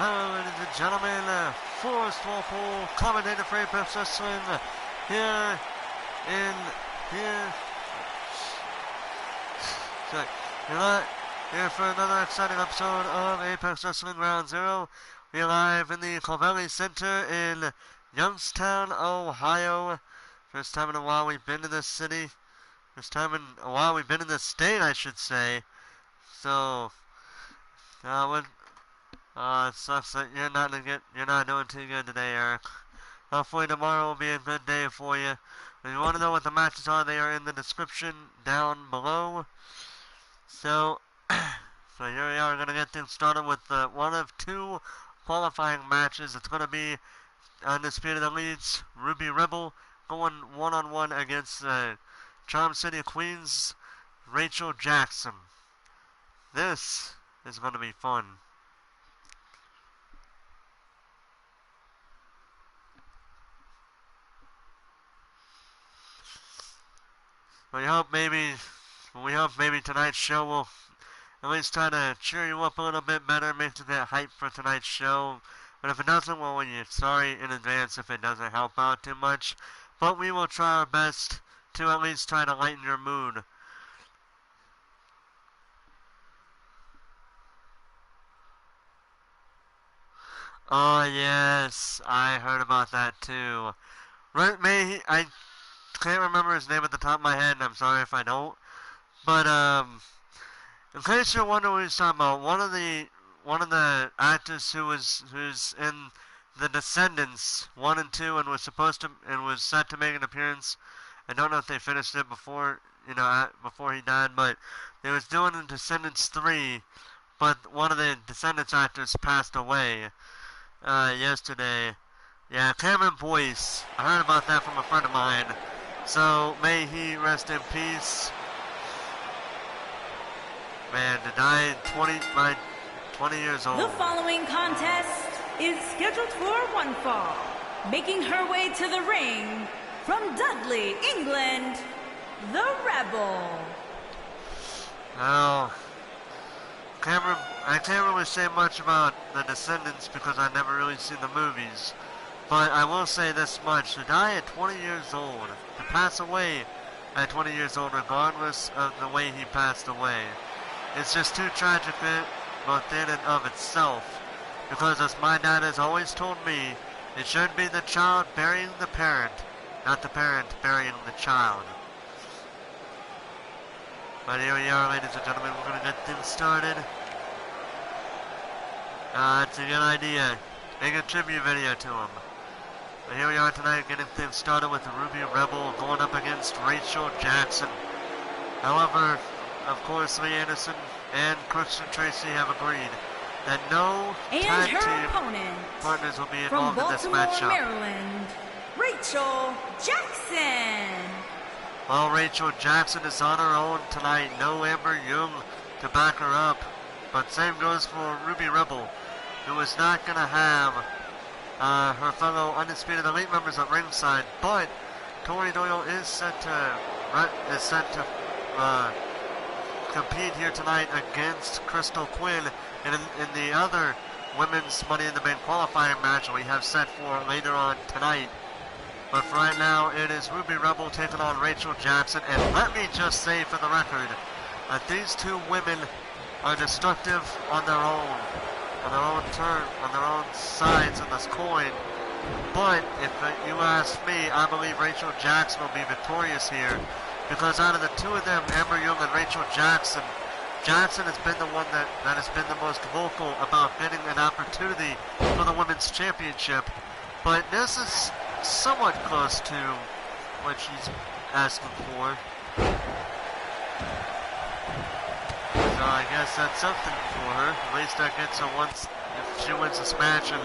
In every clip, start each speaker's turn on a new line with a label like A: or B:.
A: Hello, ladies and gentlemen. Forrest Walpole, commentator for Apex Wrestling, here for another exciting episode of Apex Wrestling Round Zero. We're live in the Clovelly Center in Youngstown, Ohio. First time in a while we've been to this city. First time in a while we've been in this state, I should say. So, it sucks that you're not doing too good today, Eric. Hopefully tomorrow will be a good day for you. If you want to know what the matches are, they are in the description down below. So here we are. We're going to get things started with one of two qualifying matches. It's going to be Undisputed Elite's Ruby Rebel going one-on-one against Charm City Queen's Rachel Jackson. This is going to be fun. We hope maybe tonight's show will at least try to cheer you up a little bit better, make you get hyped for tonight's show. But if it doesn't, well, we're sorry in advance if it doesn't help out too much. But we will try our best to at least try to lighten your mood. Oh yes, I heard about that too. I can't remember his name at the top of my head, and I'm sorry if I don't. But in case you're wondering what he's talking about, one of the actors who's in The Descendants 1 and 2 and was set to make an appearance. I don't know if they finished it before he died, but they was doing The Descendants 3, but one of the Descendants actors passed away yesterday. Yeah, Cameron Boyce. I heard about that from a friend of mine. So may he rest in peace. Man, to die 20 years old.
B: The following contest is scheduled for one fall. Making her way to the ring from Dudley, England, the Rebel.
A: Well, I can't really say much about The Descendants because I've never really seen the movies. But I will say this much, to die at 20 years old, to pass away at 20 years old regardless of the way he passed away, it's just too tragic both in and of itself. Because as my dad has always told me, it should be the child burying the parent, not the parent burying the child. But here we are, ladies and gentlemen, we're going to get things started. It's a good idea. Make a tribute video to him. But here we are tonight getting things started with the Ruby Rebel going up against Rachel Jackson. However, of course, Lee Anderson and Christian Tracy have agreed that no tag team partners will be involved in this matchup.
B: From Baltimore, Maryland, Rachel Jackson.
A: Well, Rachel Jackson is on her own tonight. No Amber Young to back her up. But same goes for Ruby Rebel, who is not going to have her fellow Undisputed Elite members at ringside, but Torrie Doyle is set to compete here tonight against Crystal Quinn in the other women's Money in the Bank qualifying match we have set for later on tonight. But for right now, it is Ruby Rebel taking on Rachel Jackson, and let me just say for the record that these two women are destructive on their own sides of this coin. But if you ask me, I believe Rachel Jackson will be victorious here, because out of the two of them, Amber Young and Rachel Jackson has been the one that has been the most vocal about getting an opportunity for the women's championship. But this is somewhat close to what she's asking for. So I guess that's something for her. At least that gets her once. If she wins this match and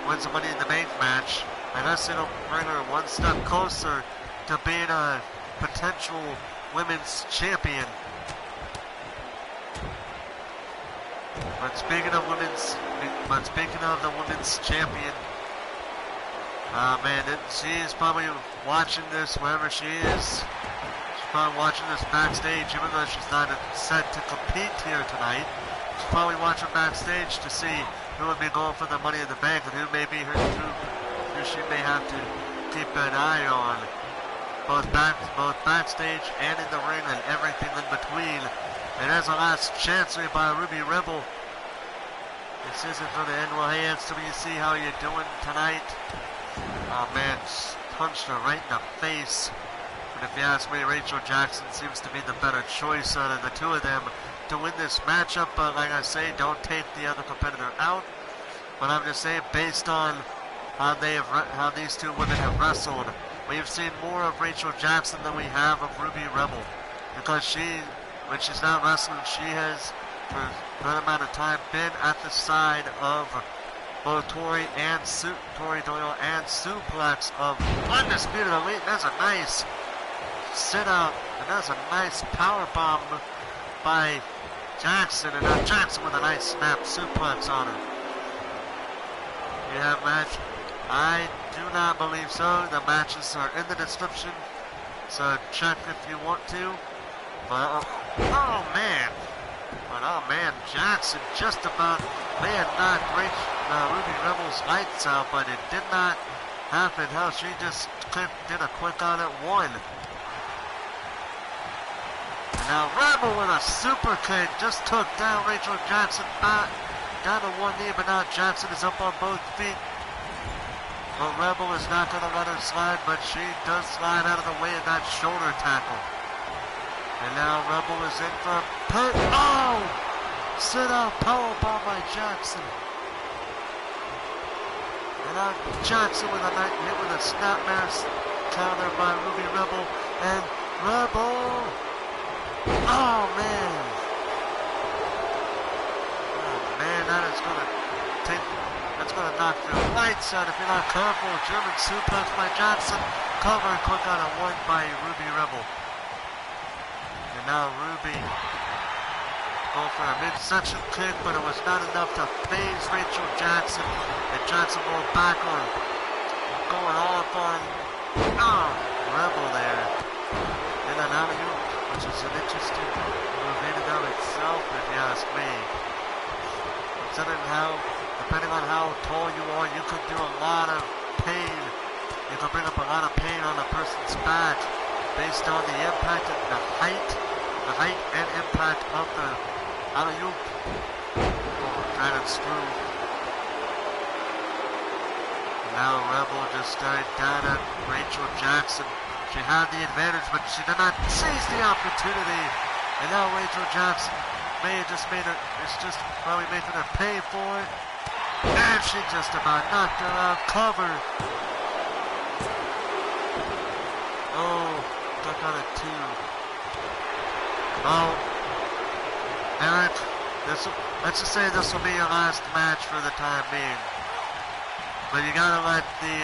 A: wins the Money in the Bank match, I guess it'll bring her one step closer to being a potential women's champion. But speaking of the women's champion, man, she is probably watching this wherever she is. She's probably watching this backstage, even though she's not set to compete here tonight. She's probably watching backstage to see who would be going for the Money in the Bank and who may be who she may have to keep an eye on, both backstage and in the ring and everything in between. And there's a last chance by Ruby Rebel. This isn't going to end well. Hey, SWC, how are you doing tonight? Oh man, punched her right in the face. And if you ask me, Rachel Jackson seems to be the better choice out of the two of them to win this matchup. But like I say, don't take the other competitor out. But I'm just saying, based on how these two women have wrestled, we've seen more of Rachel Jackson than we have of Ruby Rebel. Because when she's not wrestling, she has, for a good amount of time, been at the side of both Torrie Doyle and Suplex of Undisputed Elite. That's a nice sit out, and that's a nice power bomb by Jackson, and now Jackson with a nice snap suplex on her. You have match? I do not believe so. The matches are in the description, so check if you want to. But oh man, Jackson just about may have knocked Ruby Rebel's lights out, but it did not happen. How she just did a quick out at one. And now Rebel with a super kick just took down Rachel Jackson back down to one knee, but now Jackson is up on both feet. But Rebel is not going to let her slide, but she does slide out of the way of that shoulder tackle. And now Rebel is in for a pin. Oh! Sit out powerbomb by Jackson. And now Jackson with a nice hit with a snapmare counter by Ruby Rebel. And Rebel. Oh man. Oh man, that's gonna knock your lights out if you're not careful. German suplex by Jackson. Cover quick out of one by Ruby Rebel. And now Ruby going for a midsection kick, but it was not enough to phase Rachel Jackson. And Jackson going back on, going off on Rebel there. And an alley-oop, which is an interesting move in and of itself, if you ask me. Depending on how tall you are, you could do a lot of pain. You could bring up a lot of pain on a person's back based on the impact and the height and impact of the alley-oop. Trying to screw. Now Rebel just started down at Rachel Jackson. She had the advantage, but she did not seize the opportunity. And now Rachel Jackson probably making her pay for it. And she just about knocked her out. Cover. Oh, got out of two. Oh, Eric, let's just say this will be your last match for the time being. But you gotta let the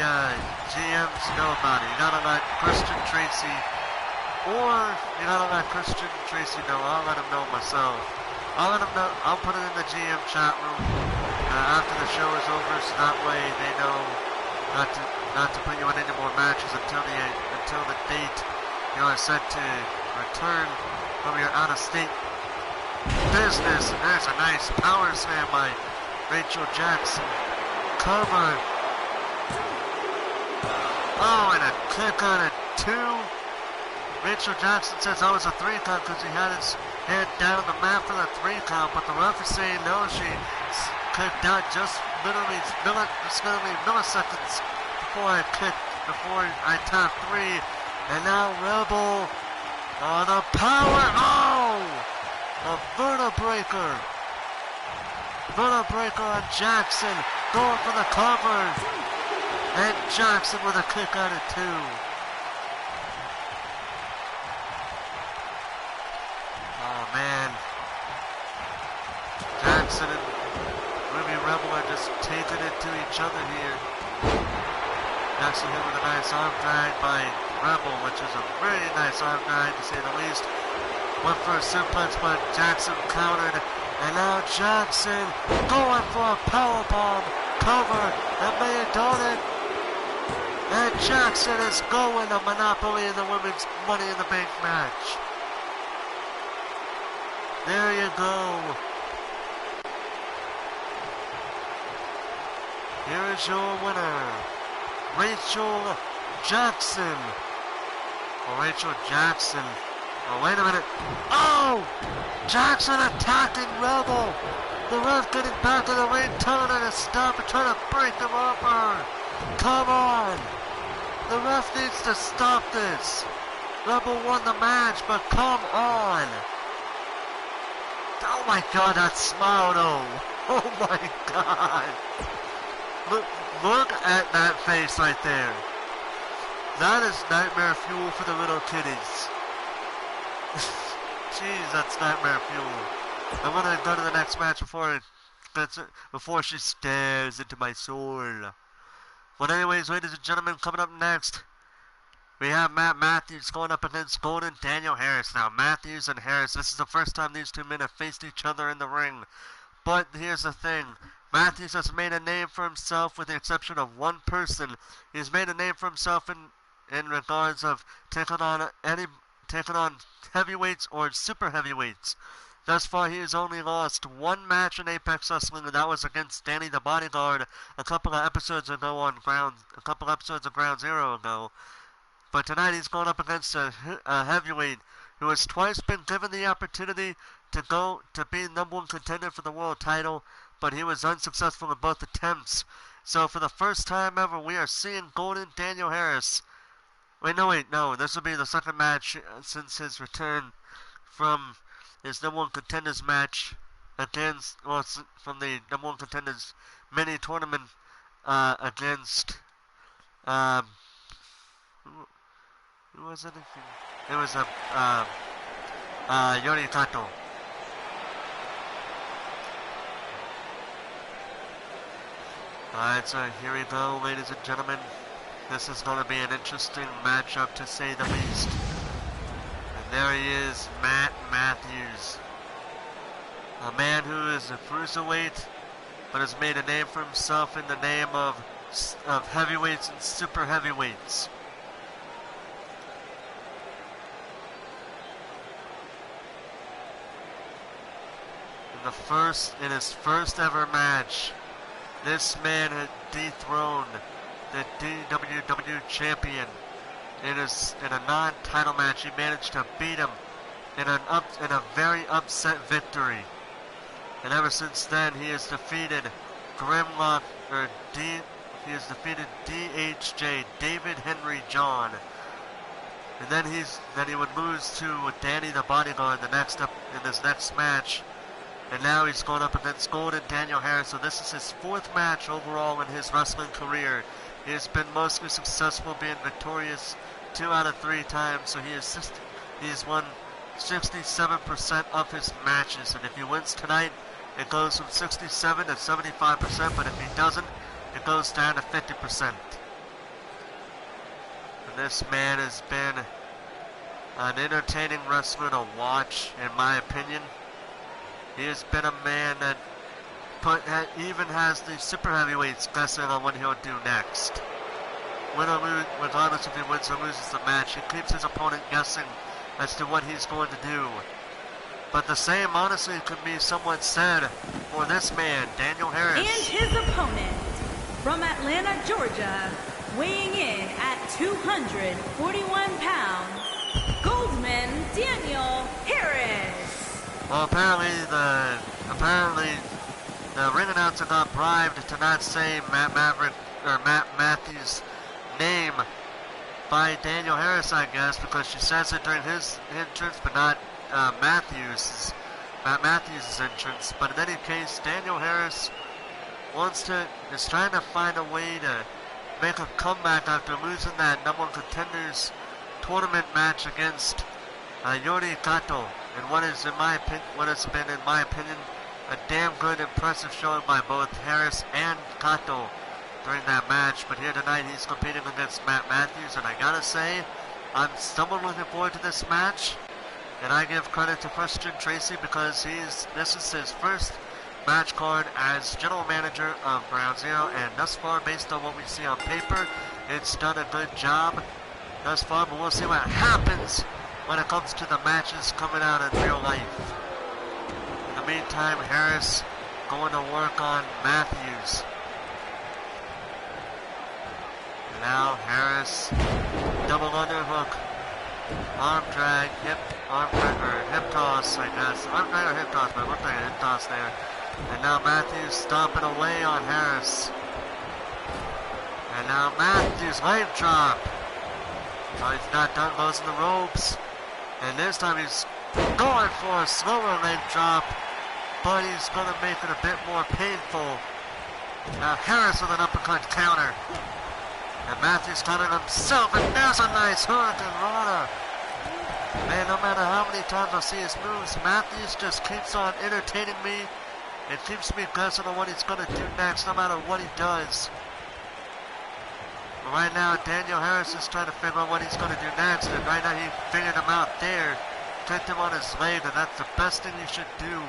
A: GMs know about it. You gotta let Christian Tracy, or you gotta let Christian Tracy know. I'll let him know myself. I'll let him know. I'll put it in the GM chat room after the show is over, so that way they know not to put you in any more matches until the date you are set to return from your out-of-state business. And there's a nice power slam by Rachel Jackson. Cover. Oh, and a kick on it, two. Rachel Jackson says that was a 3 count because he had his head down on the mat for the 3 count, but the ref is saying no, she kicked out just literally milliseconds before I tapped 3. And now Rebel on a power, a vertebreaker on Jackson, going for the cover, and Jackson with a kick out of 2. Oh man, Jackson and Ruby Rebel are just taking it to each other here. Jackson hit with a nice arm drag by Rebel, which is a very nice arm drag to say the least. Went for a suplex, but Jackson countered. And now Jackson going for a powerbomb cover. That may have done it. And Jackson is going to Monopoly in the women's Money in the Bank match. There you go. here is your winner, Rachel Jackson. Oh, Rachel Jackson. Oh, wait a minute. Oh! Jackson attacking Rebel. The ref getting back in the ring, telling her to stop and trying to break him over. Come on. The ref needs to stop this. Rebel won the match, but come on. Oh my God, that smile though. Oh my God. Look at that face right there. That is nightmare fuel for the little kiddies. Jeez, that's nightmare fuel. I'm gonna go to the next match before she stares into my soul. But anyways, ladies and gentlemen, coming up next, we have Matt Matthews going up against Golden Daniel Harris. Now, Matthews and Harris, this is the first time these two men have faced each other in the ring. But here's the thing. Matthews has made a name for himself with the exception of one person. He's made a name for himself in regards of taking on heavyweights or super heavyweights. Thus far, he has only lost one match in Apex Wrestling, and that was against Danny the Bodyguard a couple of episodes of Ground Zero ago. But tonight he's going up against a heavyweight who has twice been given the opportunity to be number one contender for the world title, but he was unsuccessful in both attempts. So for the first time ever, we are seeing Golden Daniel Harris. No, this will be the second match since his return from his number one contenders match from the number one contenders mini tournament against who was it? It was Yori Kato. Alright, so here we go, ladies and gentlemen. This is going to be an interesting matchup, to say the least. And there he is, Matt Matthews. A man who is a cruiserweight, but has made a name for himself in the name of heavyweights and super heavyweights. In his first ever match, this man had dethroned the DWW champion in a non-title match. He managed to beat him in a very upset victory. And ever since then, he has defeated he has defeated DHJ, David Henry John. And then he would lose to Danny the Bodyguard in his next match. And now he's going up against Golden Daniel Harris. So this is his fourth match overall in his wrestling career. He has been mostly successful, being victorious 2 out of 3 times. So he has won 67% of his matches. And if he wins tonight, it goes from 67 to 75%. But if he doesn't, it goes down to 50%. And this man has been an entertaining wrestler to watch, in my opinion. He has been a man that even has the super heavyweights guessing on what he'll do next. Win or lose, regardless if he wins or loses the match, he keeps his opponent guessing as to what he's going to do. But the same, honestly, could be somewhat said for this man, Daniel Harris.
B: And his opponent, from Atlanta, Georgia, weighing in at 241 pounds, Goldman Daniel Harris.
A: Well, apparently the ring announcer got bribed to not say Matt Matthews' name by Daniel Harris, I guess, because she says it during his entrance, but not Matt Matthews' entrance. But in any case, Daniel Harris is trying to find a way to make a comeback after losing that number one contenders tournament match against Yori Kato, and what has been, in my opinion, a damn good, impressive showing by both Harris and Kato during that match. But here tonight, he's competing against Matt Matthews, and I gotta say, I'm somewhat looking forward to this match. And I give credit to Christian Tracy because this is his first match card as general manager of Ground Zero, and thus far, based on what we see on paper, it's done a good job thus far. But we'll see what happens when it comes to the matches coming out in real life. In the meantime, Harris going to work on Matthews. now Harris, double underhook, arm drag, hip toss, I guess. Arm drag or hip toss, but it looked like a hip toss there. And now Matthews stomping away on Harris. And now Matthews, leg drop. Oh, he's not done closing the ropes. And this time he's going for a slower leg drop, but he's going to make it a bit more painful. Now Harris with an uppercut counter. And Matthews countered himself, and there's a nice Hurricane Rana. Man, no matter how many times I see his moves, Matthews just keeps on entertaining me and keeps me guessing on what he's going to do next, no matter what he does. But right now, Daniel Harris is trying to figure out what he's going to do next, and right now he figured him out there, kicked him on his leg, and that's the best thing you should do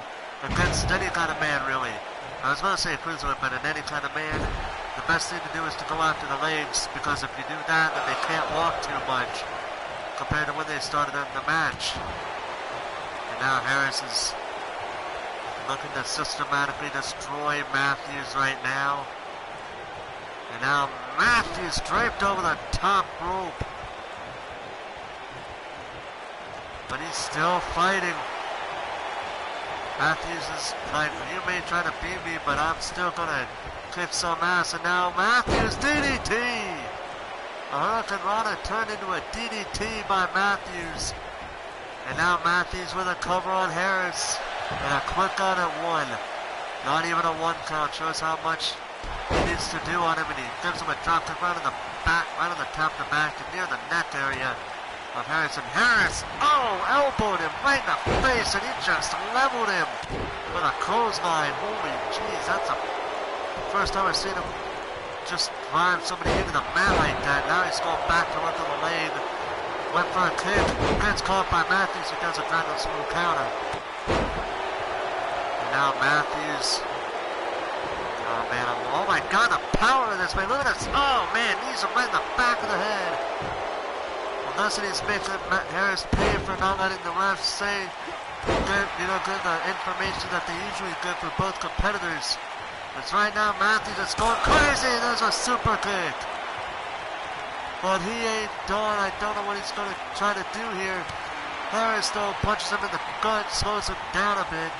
A: against any kind of man, really. I was going to say cruiserweight, but in any kind of man, the best thing to do is to go after the legs, because if you do that, then they can't walk too much compared to when they started in the match. And now Harris is looking to systematically destroy Matthews right now. And now Matthews draped over the top rope. But he's still fighting. Matthews is like, you may try to beat me, but I'm still going to kick some ass. And now Matthews DDT. A Hurricane Rana turned into a DDT by Matthews. And now Matthews with a cover on Harris. And a quick out at one. Not even a one count. Shows how much he needs to do on him. And he gives him a drop kick right on the back, right on the top of the back and near the neck area of Harris. And Harris, elbowed him right in the face. And he just leveled him with a clothesline. Holy jeez, that's the first time I've seen him just drive somebody into the mat like that. Now he's going back to look at the lane. Went for a kick. Gets caught by Matthews, who does a dragon smooth counter. And now Matthews. Oh man, oh my god, the power of this man. Look at this. Oh man, knees him right in the back of the head. Well, Dusty's making Harris pay for not letting the refs say good the information that they usually give for both competitors. It's right now Matthews is going crazy. There's a super kick. But he ain't done. I don't know what he's going to try to do here. Harris though punches him in the gut, slows him down a bit.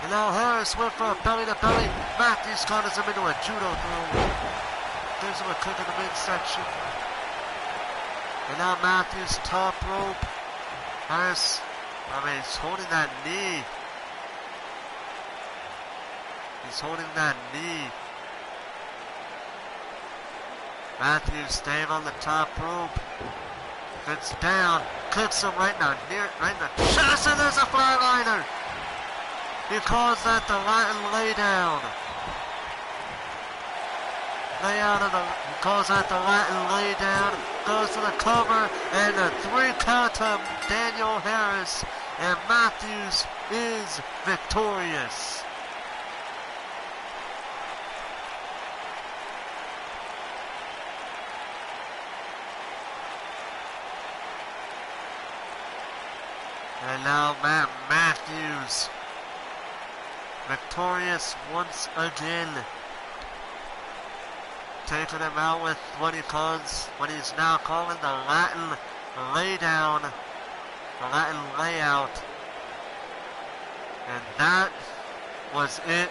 A: And now Harris went for a belly to belly. Matthews counters him into a judo throw. Gives him a kick in the midsection. And now Matthews top rope. Harris, he's holding that knee. He's holding that knee. Matthews staying on the top rope. Gets down. Kicks him right in the chest, and there's a flatliner. He calls that the Latin laydown. He calls that the Latin laydown. Goes to the cover, and a 3 count to Daniel Harris. And Matthews is victorious. And now Matthews, victorious once again, taking him out with what he's now calling the Latin laydown, the Latin layout. And that was it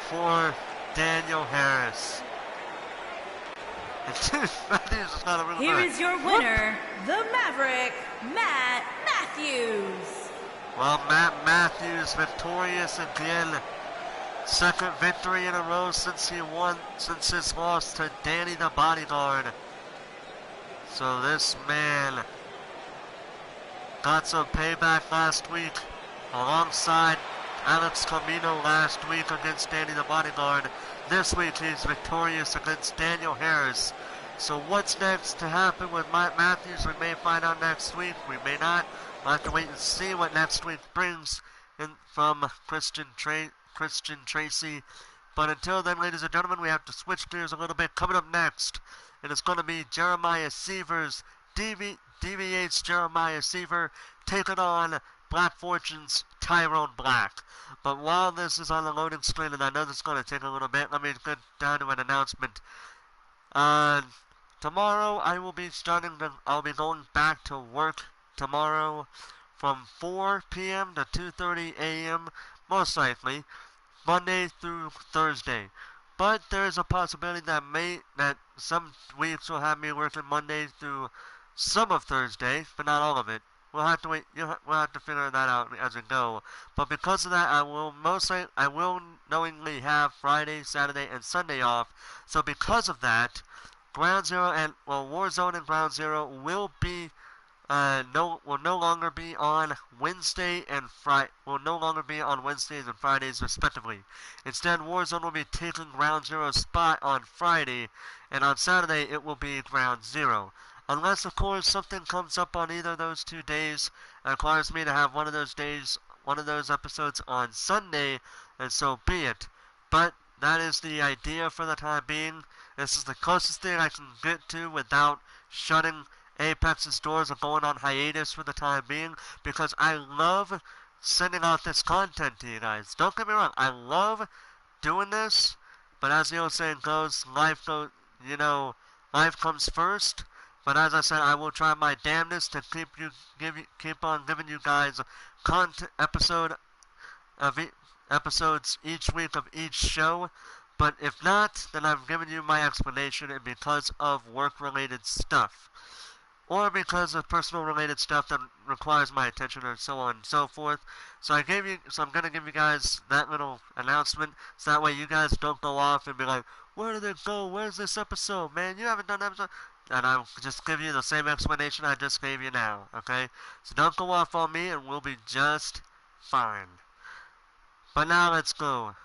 A: for Daniel Harris.
B: Here is your winner, the Maverick, Matt Matthews.
A: Well, Matt Matthews victorious again. Second victory in a row since his loss to Danny the Bodyguard. So this man got some payback last week alongside Alex Camino last week against Danny the Bodyguard. This week he's victorious against Daniel Harris. So what's next to happen with Matt Matthews? We may find out next week. We may not. We'll have to wait and see what next week brings from Christian Tracy. But until then, ladies and gentlemen, we have to switch gears a little bit. Coming up next, it is going to be Jeremiah Siver's DVH Jeremiah Siver taking on Black Fortune's Tyrone Black. But while this is on the loading screen, and I know this is going to take a little bit, let me get down to an announcement. tomorrow I'll be going back to work tomorrow from 4 p.m. to 2:30 a.m. most likely, Monday through Thursday. But there's a possibility that some weeks will have me working Monday through some of Thursday, but not all of it. We'll have to wait. We'll have to figure that out as we go. But because of that, I will knowingly have Friday, Saturday, and Sunday off. So because of that, Ground Zero and Warzone and Ground Zero will no longer be on Wednesday and Friday. Will no longer be on Wednesdays and Fridays respectively. Instead, Warzone will be taking Ground Zero's spot on Friday, and on Saturday it will be Ground Zero. Unless, of course, something comes up on either of those 2 days and requires me to have one of those episodes on Sunday, and so be it. But that is the idea for the time being. This is the closest thing I can get to without shutting Apex's doors or going on hiatus for the time being, because I love sending out this content to you guys. Don't get me wrong, I love doing this, but as the old saying goes, life comes first. But as I said, I will try my damnedest to keep on giving you guys episodes each week of each show. But if not, then I've given you my explanation, and because of work-related stuff, or because of personal-related stuff that requires my attention, or so on and so forth. So I'm gonna give you guys that little announcement, so that way you guys don't go off and be like, "Where did it go? Where's this episode, man? You haven't done an episode." And I'll just give you the same explanation I just gave you now, okay? So don't go off on me, and we'll be just fine. But now let's go.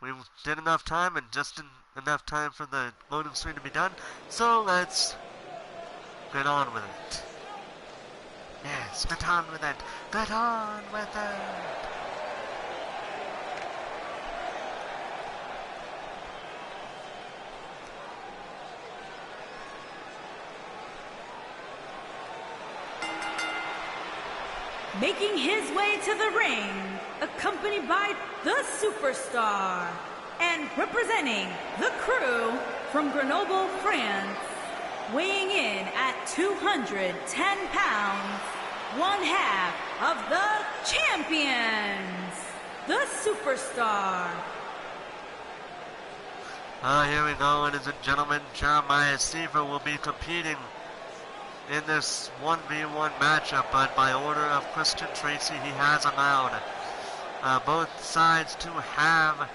A: We did enough time, and just enough time for the loading screen to be done. So let's get on with it. Yes, get on with it. Get on with it.
B: Making his way to the ring, accompanied by the Superstar, and representing the crew from Grenoble, France, weighing in at 210 pounds, one half of the champions, the Superstar.
A: Here we go, ladies and gentlemen. Jeremiah Siver will be competing in this 1v1 matchup, but by order of Christian Tracy, he has allowed both sides to have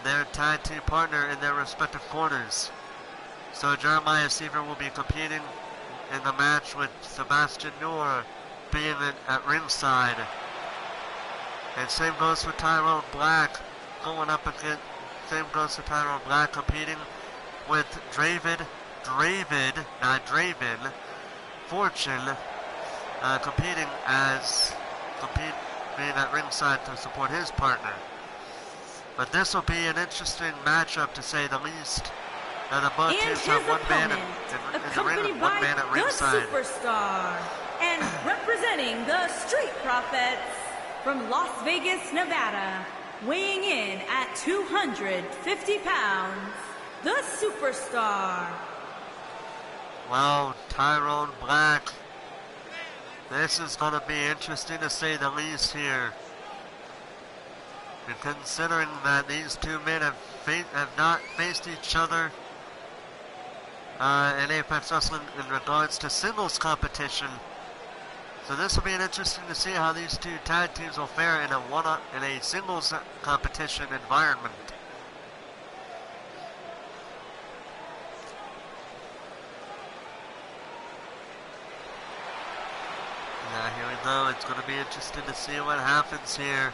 A: their tag team partner in their respective corners. So Jeremiah Siver will be competing in the match with Sebastian Noor being at ringside. And same goes for Tyrone Black going up against, same goes for Tyrone Black competing with Draven, not Draven, Fortune, being at ringside to support his partner. But this will be an interesting matchup, to say the least. Now the both teams have one man in the ring and one man at ringside.
B: The Superstar, and representing the Street Profits from Las Vegas, Nevada, weighing in at 250 pounds, the Superstar.
A: Well, Tyrone Black, this is going to be interesting to say the least here. And considering that these two men have not faced each other in Apex Wrestling in regards to singles competition. So this will be interesting to see how these two tag teams will fare in a singles competition environment. Now here we go. It's going to be interesting to see what happens here.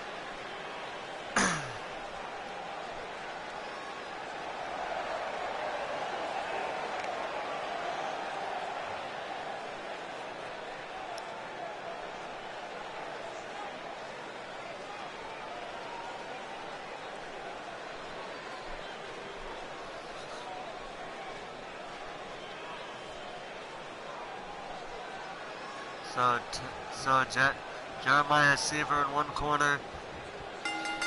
A: So Jeremiah Siver in one corner,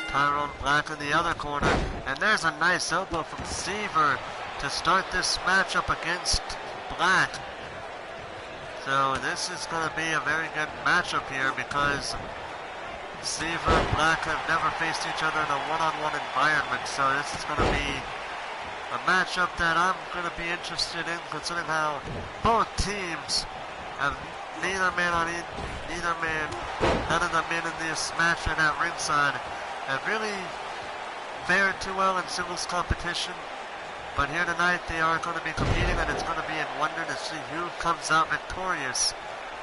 A: Tyrone Black in the other corner, and there's a nice elbow from Siver to start this matchup against Black. So this is going to be a very good matchup here because Siver and Black have never faced each other in a one-on-one environment. So this is going to be a matchup that I'm going to be interested in, considering how both teams have none of the men in this match and at ringside have really fared too well in singles competition. But here tonight they are going to be competing, and it's going to be a wonder to see who comes out victorious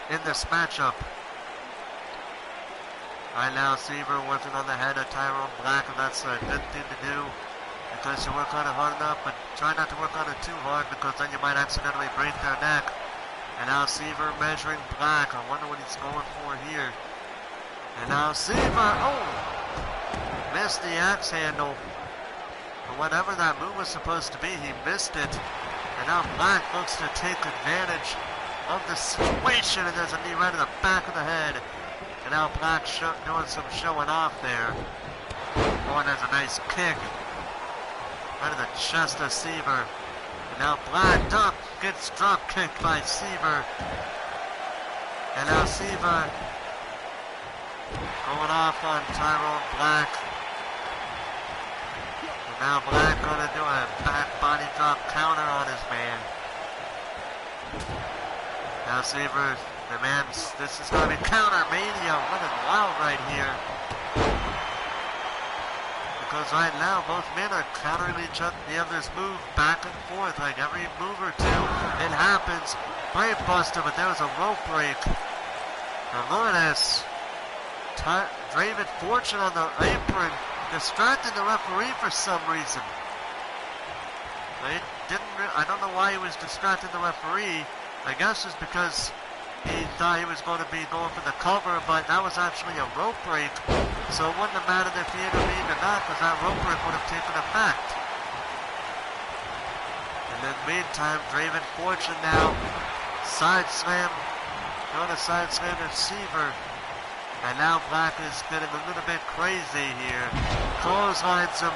A: in this matchup. Right now, Siver working on the head of Tyrone Black, and that's a good thing to do because you work on it hard enough, but try not to work on it too hard because then you might accidentally break their neck. And now Siver measuring Black. I wonder what he's going for here. And now Siver, missed the axe handle. But whatever that move was supposed to be, he missed it. And now Black looks to take advantage of the situation, and there's a knee right in the back of the head. And now Black doing some showing off there. Oh, and there's a nice kick right in the chest of Siver. And now Black gets drop kicked by Siver. And now Siver going off on Tyrone Black. And now Black going to do a back body drop counter on his man. Now Siver demands this is going to be counter mania running wild right here. Because right now both men are countering each other, the other's move back and forth like every move or two. It happens. Brave Buster, but there was a rope break. And look at this. David Fortune on the apron, distracting the referee for some reason. I don't know why he was distracting the referee. I guess it's because he thought he was going to be going for the cover, but that was actually a rope break. So it wouldn't have mattered if he intervened or not, because that rope break would have taken effect. And then meantime, Draven Fortune now side slam, doing a side slam to Siver. And now Black is getting a little bit crazy here. Clotheslines him,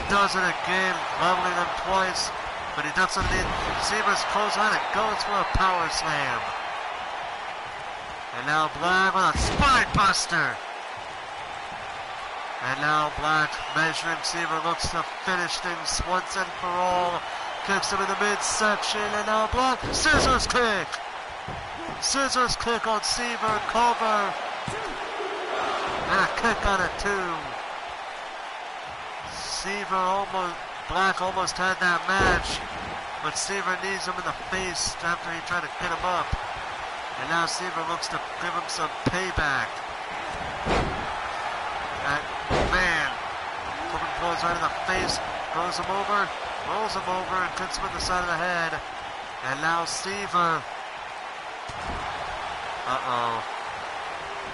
A: does it again, leveling him twice, but he doesn't need Siver's clothesline and goes for a power slam. And now Black with a spine buster. And now Black measuring Siver, looks to finish things once and for all. Kicks him in the midsection, and now Black, scissors kick! Scissors kick on Siver, cover. And a kick on it too. Black almost had that match, but Siver knees him in the face after he tried to get him up. And now Siver looks to give him some payback. Man, flipping blows right in the face, throws him over, rolls him over, and kicks him in the side of the head. And now Siver.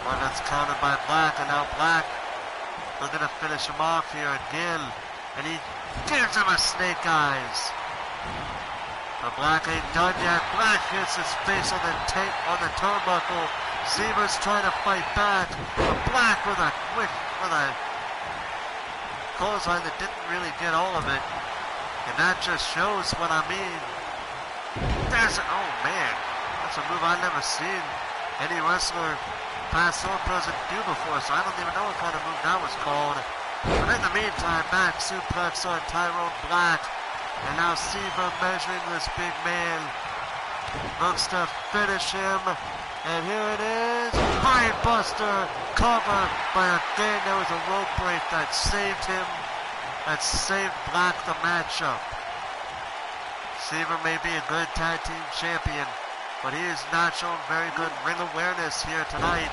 A: One that's countered by Black, and now Black looking to finish him off here again. And he gives him a snake eyes. But Black ain't done yet. Black hits his face on the turnbuckle. Siver's trying to fight back. But Black with a clothesline that didn't really get all of it. And that just shows what I mean. Oh man, that's a move I've never seen any wrestler past or present do before, so I don't even know what kind of move that was called. But in the meantime, back suplex on Tyrone Black. And now Siver measuring this big man. Looks to finish him. And here it is. Brain Buster. Cover. But again, there was a rope break that saved him. That saved Black the matchup. Siver may be a good tag team champion, but he has not shown very good ring awareness here tonight.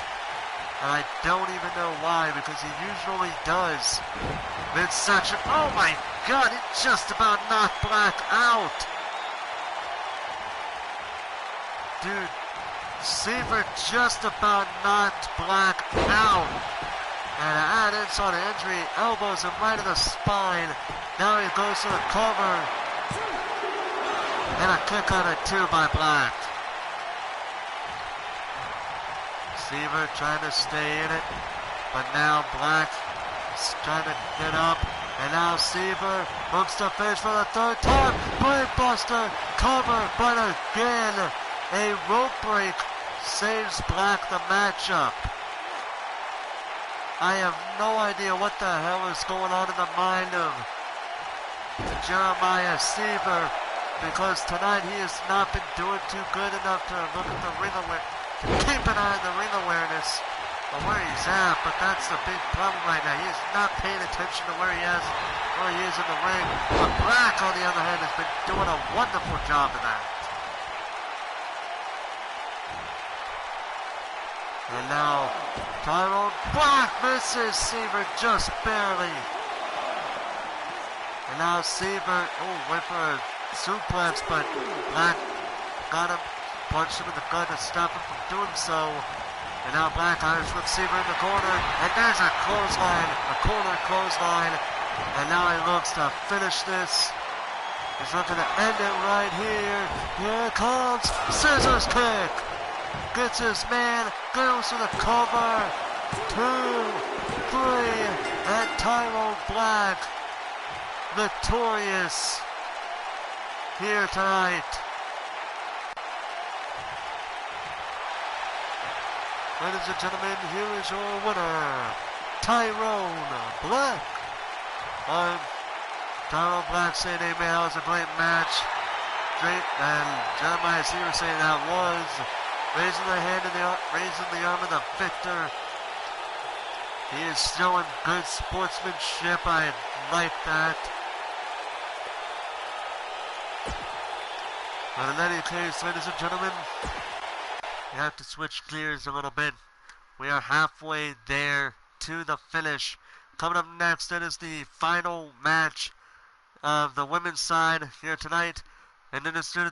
A: And I don't even know why, because he usually does. Midsection. Oh my God, it just about knocked Black out. Dude, Siver just about knocked Black out. And to add insult to injury, elbows him right in the spine. Now he goes to the cover. And a kick on it too by Black. Siver trying to stay in it, but now Black is trying to get up. And now Siver looks to finish for the third time. Brainbuster cover, but again, a rope break saves Black the matchup. I have no idea what the hell is going on in the mind of Jeremiah Siver, because tonight he has not been doing too good enough to look at the ring awareness, keep an eye on the ring awareness of where he's at, but that's the big problem right now. He is not paying attention to where he is in the ring. But Black, on the other hand, has been doing a wonderful job of that. And now, Tyrone, Black misses Siver just barely. And now Siver, went for a suplex, but Black got him, punched him in the gut to stop him from doing so. And now Black Irish with Siver in the corner, and there's a clothesline, a corner clothesline. And now he looks to finish this. He's looking to end it right here. Here it comes, scissors kick. Gets his man, goes to the cover. 2, 3, and Tyrone Black victorious here tonight. Ladies and gentlemen, here is your winner, Tyrone Black. I'm Tyrone Black saying, hey man, that was a great match. Great, and Jeremiah Siver saying that was. Raising the hand and raising the arm of the victor. He is showing good sportsmanship. I like that. But in any case, ladies and gentlemen, we have to switch gears a little bit. We are halfway there to the finish. Coming up next, it is the final match of the women's side here tonight. And it is to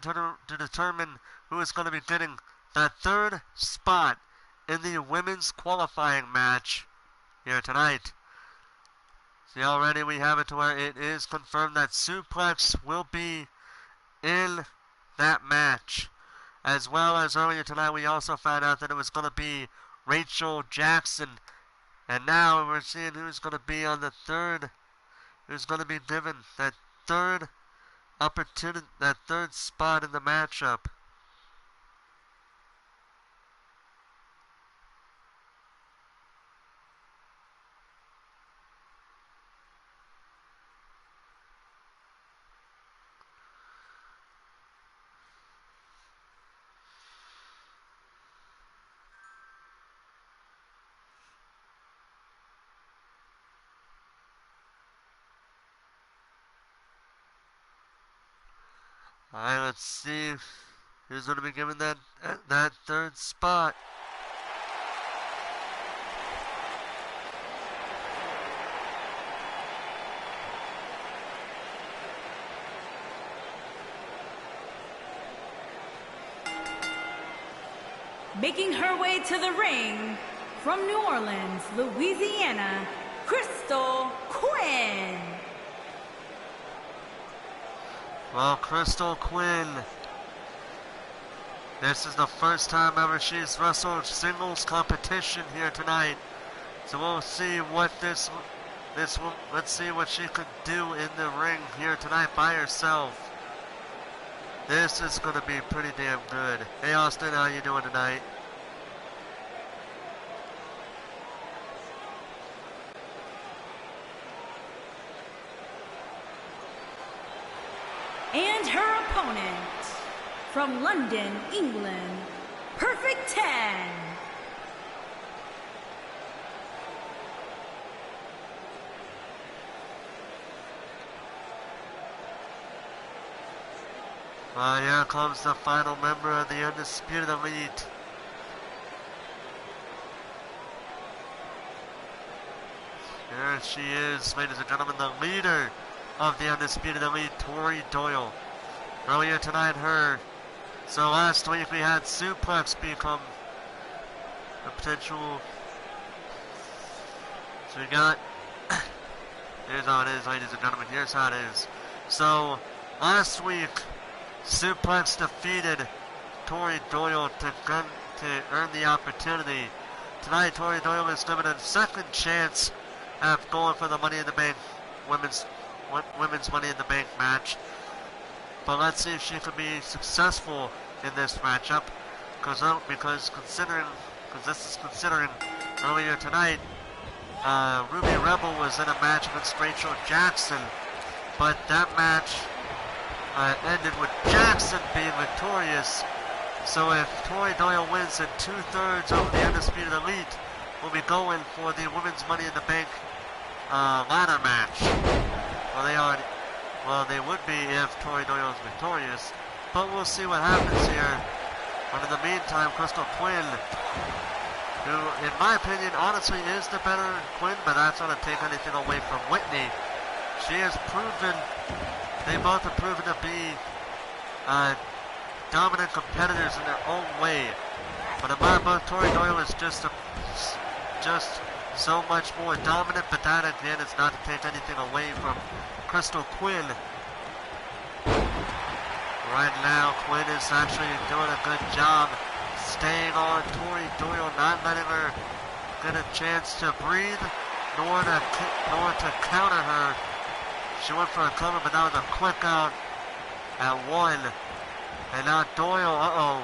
A: determine who is going to be getting that third spot in the women's qualifying match here tonight. See, already we have it to where it is confirmed that Suplex will be in that match. As well as earlier tonight, we also found out that it was going to be Rachel Jackson. And now we're seeing who's going to be on the third, who's going to be given that third opportunity, that third spot in the matchup. Alright, let's see who's going to be given that third spot.
B: Making her way to the ring from New Orleans, Louisiana, Crystal Quinn.
A: Well, Crystal Quinn, this is the first time ever she's wrestled singles competition here tonight. So we'll see what let's see what she could do in the ring here tonight by herself. This is going to be pretty damn good. Hey Austin, how you doing tonight?
B: And her opponent, from London, England, Perfect 10.
A: Here comes the final member of the Undisputed Elite. Here she is, ladies and gentlemen, the leader of the Undisputed Elite, Torrie Doyle. Earlier tonight, so last week we had Suplex become a potential. So we got, here's how it is, ladies and gentlemen, here's how it is. So, last week, Suplex defeated Torrie Doyle to earn the opportunity. Tonight, Torrie Doyle is given a second chance at going for the Money in the Bank women's Money in the Bank match. But let's see if she can be successful in this matchup, because this is considering earlier tonight, Ruby Rebel was in a match against Rachel Jackson, but that match ended with Jackson being victorious. So if Torrie Doyle wins in 2/3 over the Undisputed Elite, we'll be going for the Women's Money in the Bank ladder match. Well, they would be if Torrie Doyle is victorious, but we'll see what happens here. But in the meantime, Crystal Quinn, who, in my opinion, honestly is the better Quinn, but that's not to take anything away from Whitney. They both have proven to be dominant competitors in their own way. But in my book, Torrie Doyle is just so much more dominant, but that again is not to take anything away from Crystal Quinn. Right now, Quinn is actually doing a good job staying on Torrie Doyle, not letting her get a chance to breathe, nor to counter her. She went for a cover, but that was a quick out at 1. And now Doyle,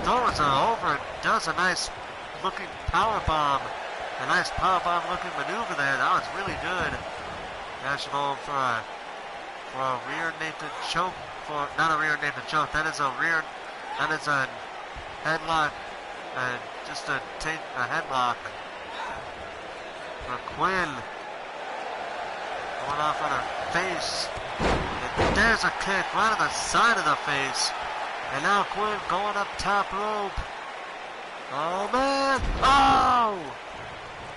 A: throws her over and does a nice looking powerbomb. A nice powerbomb looking maneuver there. That was really good. Now she's going for a rear naked choke. Not a rear naked choke. That is a headlock. Just to take a headlock for Quinn. Going off on her face. And there's a kick right on the side of the face. And now Quinn going up top rope. Oh man! Oh!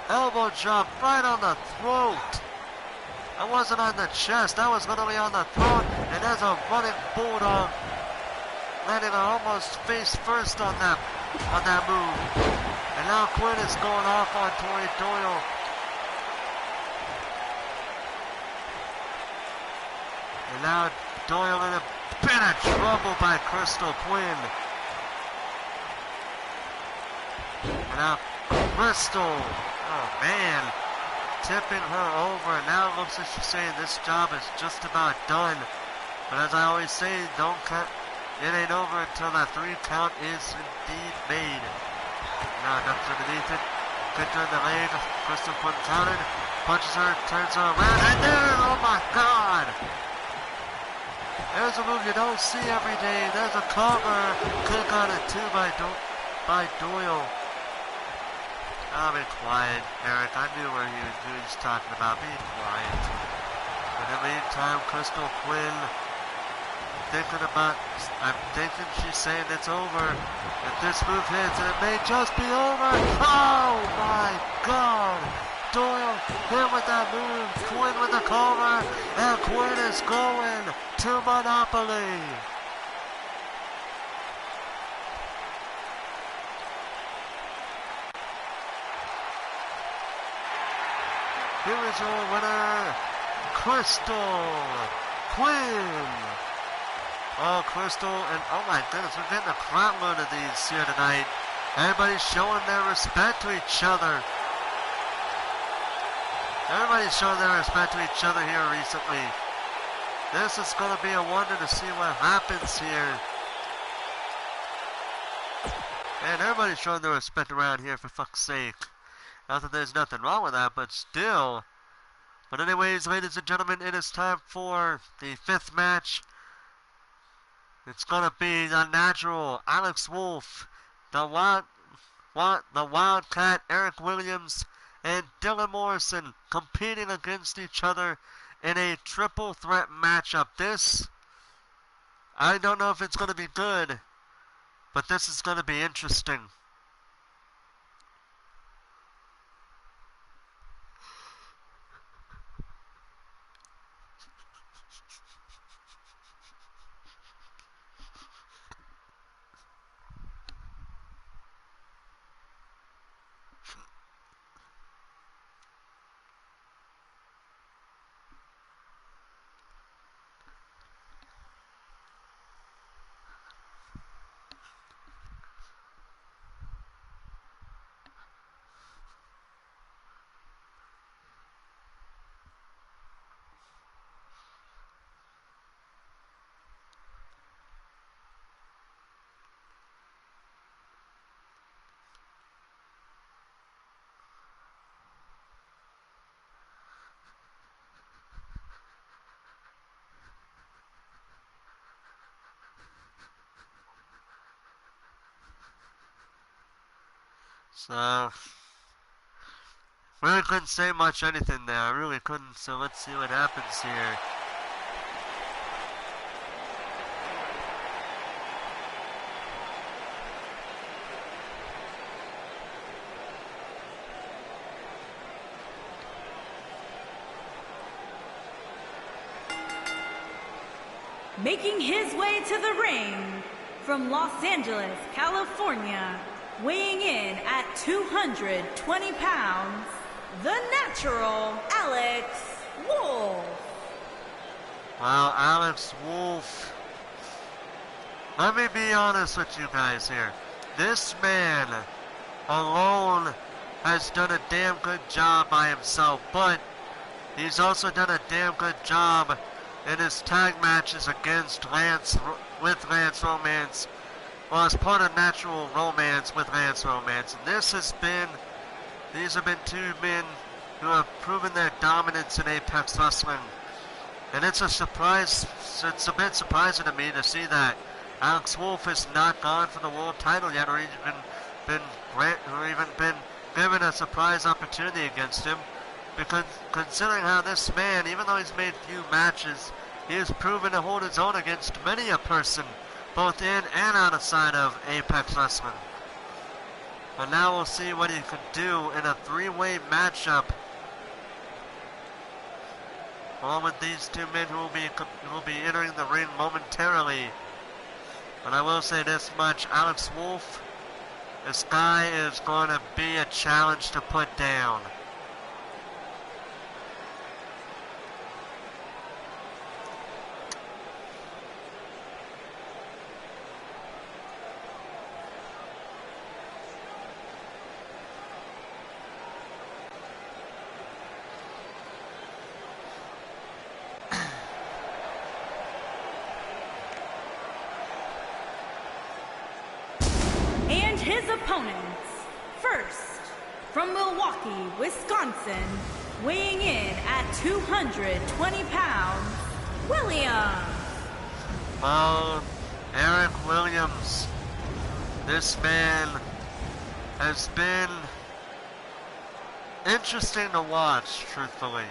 A: Elbow drop right on the throat. That wasn't on the chest. That was literally on the throat. And there's a running bulldog landing almost face first on that move. And now Quinn is going off on Torrie Doyle. And now Doyle in a bit of trouble by Crystal Quinn. And now Crystal, oh man, tipping her over. And now it looks like she's saying this job is just about done. But as I always say, it ain't over until that 3 count is indeed made. Now ducks underneath it, kicked her in the leg. Crystal Quinn counted, punches her, turns her around, and there, oh my God! There's a move you don't see every day. There's a cover. Kick on it too by Doyle. Oh, be quiet, Eric. I knew who he was talking about. Be quiet. In the meantime, Crystal Quinn I'm thinking she's saying it's over. If this move hits, and it may just be over. Oh my God! Doyle hit with that move, Quinn with the cover, and Quinn is going to Monopoly. Here is your winner, Crystal Quinn. Oh, Crystal, and oh my goodness, we're getting a crowd load of these here tonight. Everybody's showing their respect to each other. Everybody's showing their respect to each other here recently. This is going to be a wonder to see what happens here. And everybody's showing their respect around here, for fuck's sake. Not that there's nothing wrong with that, but still. But anyways, ladies and gentlemen, it is time for the 5th match. It's going to be the natural Alex Wolf, the Wildcat Eric Williams, and Dylan Morrison competing against each other in a triple threat matchup. This, I don't know if it's going to be good, but this is going to be interesting. So, really couldn't say much anything there. I really couldn't. So let's see what happens here.
B: Making his way to the ring from Los Angeles, California, weighing in at 220 pounds, the natural Alex Wolf.
A: Wow, Alex Wolf. Let me be honest with you guys here. This man alone has done a damn good job by himself, but he's also done a damn good job in his tag matches against Lance Romance. Well, as part of Natural Romance with Lance Romance. And these have been two men who have proven their dominance in Apex Wrestling. And it's a bit surprising to me to see that Alex Wolf has not gone for the world title yet, or even been given a surprise opportunity against him. Because considering how this man, even though he's made few matches, he has proven to hold his own against many a person, both in and outside of Apex Wrestling. But now we'll see what he can do in a three-way matchup, along with these two men who will be entering the ring momentarily. But I will say this much: Alex Wolf, this guy is going to be a challenge to put down.
B: His opponents, first, from Milwaukee, Wisconsin, weighing in at 220 pounds, Williams.
A: Well, Eric Williams, this man has been interesting to watch, truthfully.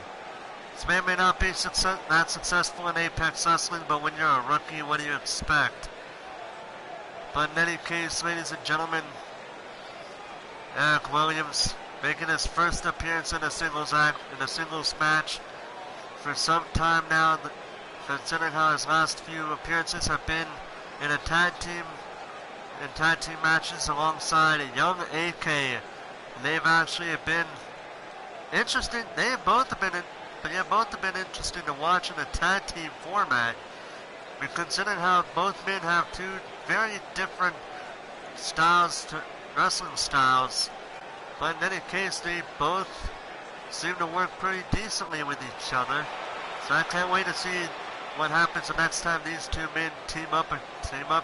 A: This man may not be that successful in Apex Wrestling, but when you're a rookie, what do you expect? But in any case, ladies and gentlemen, Eric Williams making his first appearance in a singles match for some time now, considering how his last few appearances have been in tag team matches alongside a young AK. And they've actually been interesting. Both have been interesting to watch in a tag team format. Considering how both men have two very different wrestling styles, but in any case, they both seem to work pretty decently with each other. So I can't wait to see what happens the next time these two men team up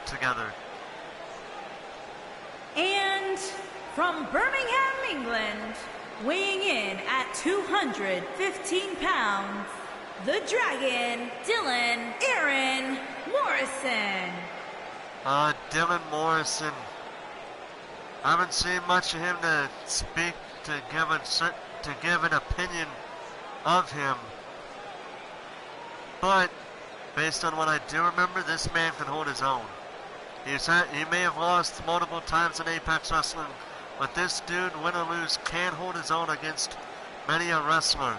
A: together.
B: And from Birmingham, England, weighing in at 215 pounds, the Dragon, Dylan Aaron Morrison.
A: Dylan Morrison. I haven't seen much of him to speak, to give an opinion of him. But, based on what I do remember, this man can hold his own. He may have lost multiple times in Apex Wrestling, but this dude, win or lose, can hold his own against many a wrestler.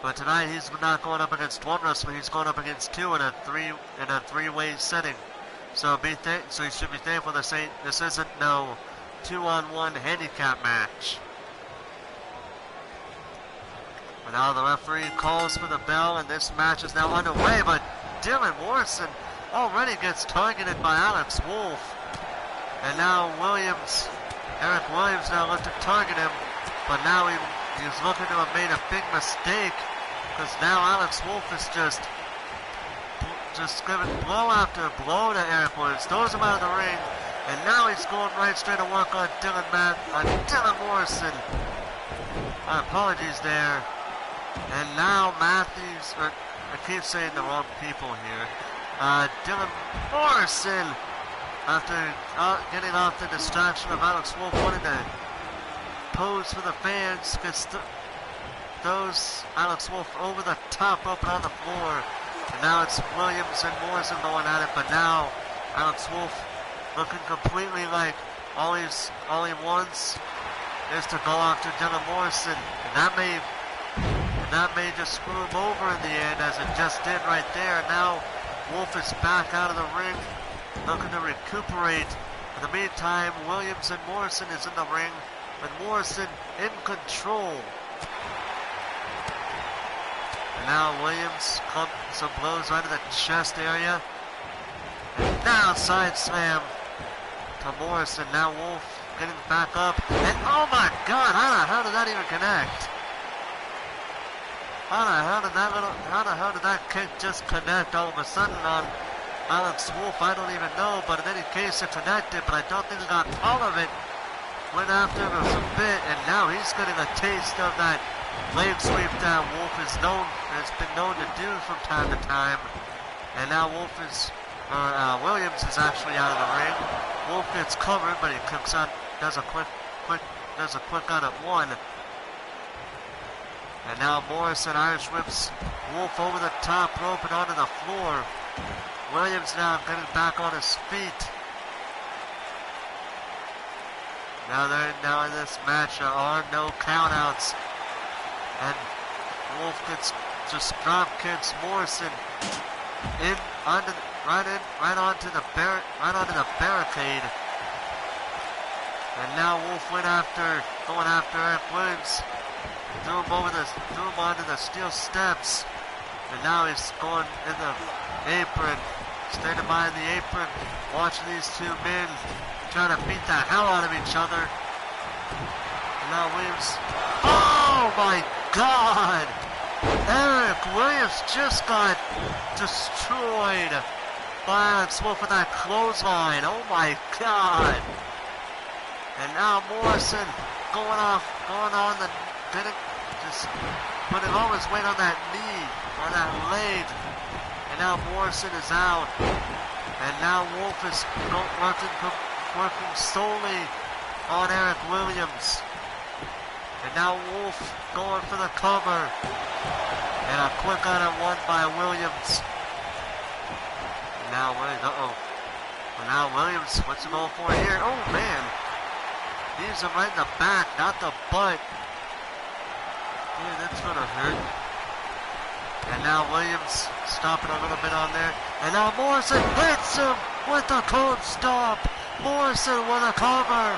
A: But tonight he's not going up against one wrestler, he's going up against two in a three-way setting. So you should be thankful this isn't no 2-on-1 handicap match. But now the referee calls for the bell, and this match is now underway. But Dylan Morrison already gets targeted by Alex Wolf, and now Eric Williams now looks to target him, but now he's looking to have made a big mistake. Because now Alex Wolf is just giving blow after blow to Eric Williams, throws him out of the ring, and now he's going right straight to work on Dylan Morrison. My apologies there. And now I keep saying the wrong people here. Dylan Morrison after getting off the distraction of Alex Wolf wanting to pose for the fans, throws Alex Wolf over the top rope and on the floor. And now it's Williams and Morrison going at it, but now Alex Wolf looking completely like all he wants is to go after Dylan Morrison, and that may just screw him over in the end, as it just did right there. And now Wolf is back out of the ring, looking to recuperate. In the meantime, Williams and Morrison is in the ring, and Morrison in control. And now Williams comes some blows right in the chest area. And now side slam to Morrison. Now Wolf getting back up. And oh my God, how did that even connect? How the hell did that kick just connect all of a sudden on Alex Wolf? I don't even know, but in any case it connected, but I don't think he got all of it. Went after him a bit, and now he's getting a taste of that leg sweep that Wolf has been known to do from time to time. And now Williams is actually out of the ring. Wolf gets covered, but he kicks out, does a quick out at one. And now Morrison Irish whips Wolf over the top rope and onto the floor. Williams now getting back on his feet. Now in this match there are no countouts. And Wolf just drop kicks Morrison right onto the barricade. And now Wolf going after Eric Williams. Threw him onto the steel steps. And now he's going in the apron, standing by the apron, watching these two men trying to beat the hell out of each other. And now Williams, oh my God! Eric Williams just got destroyed by Alex Wolf with that clothesline. Oh my God! And now Morrison just putting all his weight on that knee, on that leg. And now Morrison is out. And now Wolf is working solely on Eric Williams. And now Wolf going for the cover. And a quick out at one by Williams. And now Williams, what's he going for here? Oh man. He's right in the back, not the butt. Yeah, that's gonna hurt. And now Williams stopping a little bit on there. And now Morrison hits him with the cold stomp. Morrison with a cover.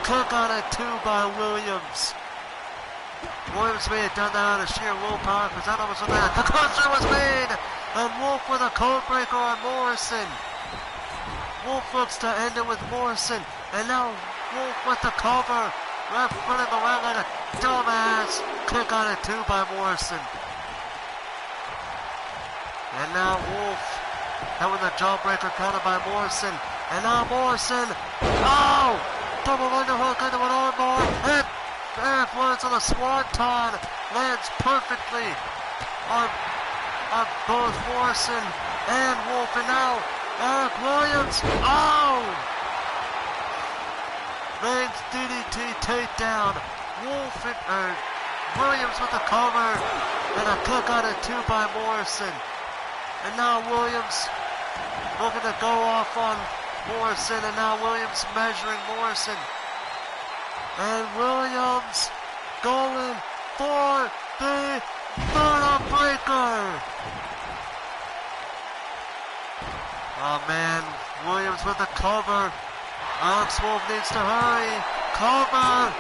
A: Kick out at two by Williams. Williams may have done that out of sheer willpower, because that was that. The closer was made. And Wolf with a code breaker on Morrison. Wolf looks to end it with Morrison. And now Wolf with the cover. Ref running around like a dumbass. Kick out at two by Morrison. And now Wolf having the jawbreaker counted by Morrison. And now Morrison. Oh! Double underhook into an armbar. And Eric Williams on a swanton. Lands perfectly on both Morrison and Wolf. And now Eric Williams. Oh! Lands DDT takedown. Williams with the cover. And a kick out at two by Morrison. And now Williams looking to go off on Morrison. And now Williams measuring Morrison. And Williams going for the Murder Breaker. Oh man, Williams with the cover. Alex Wolf needs to hurry. Cover.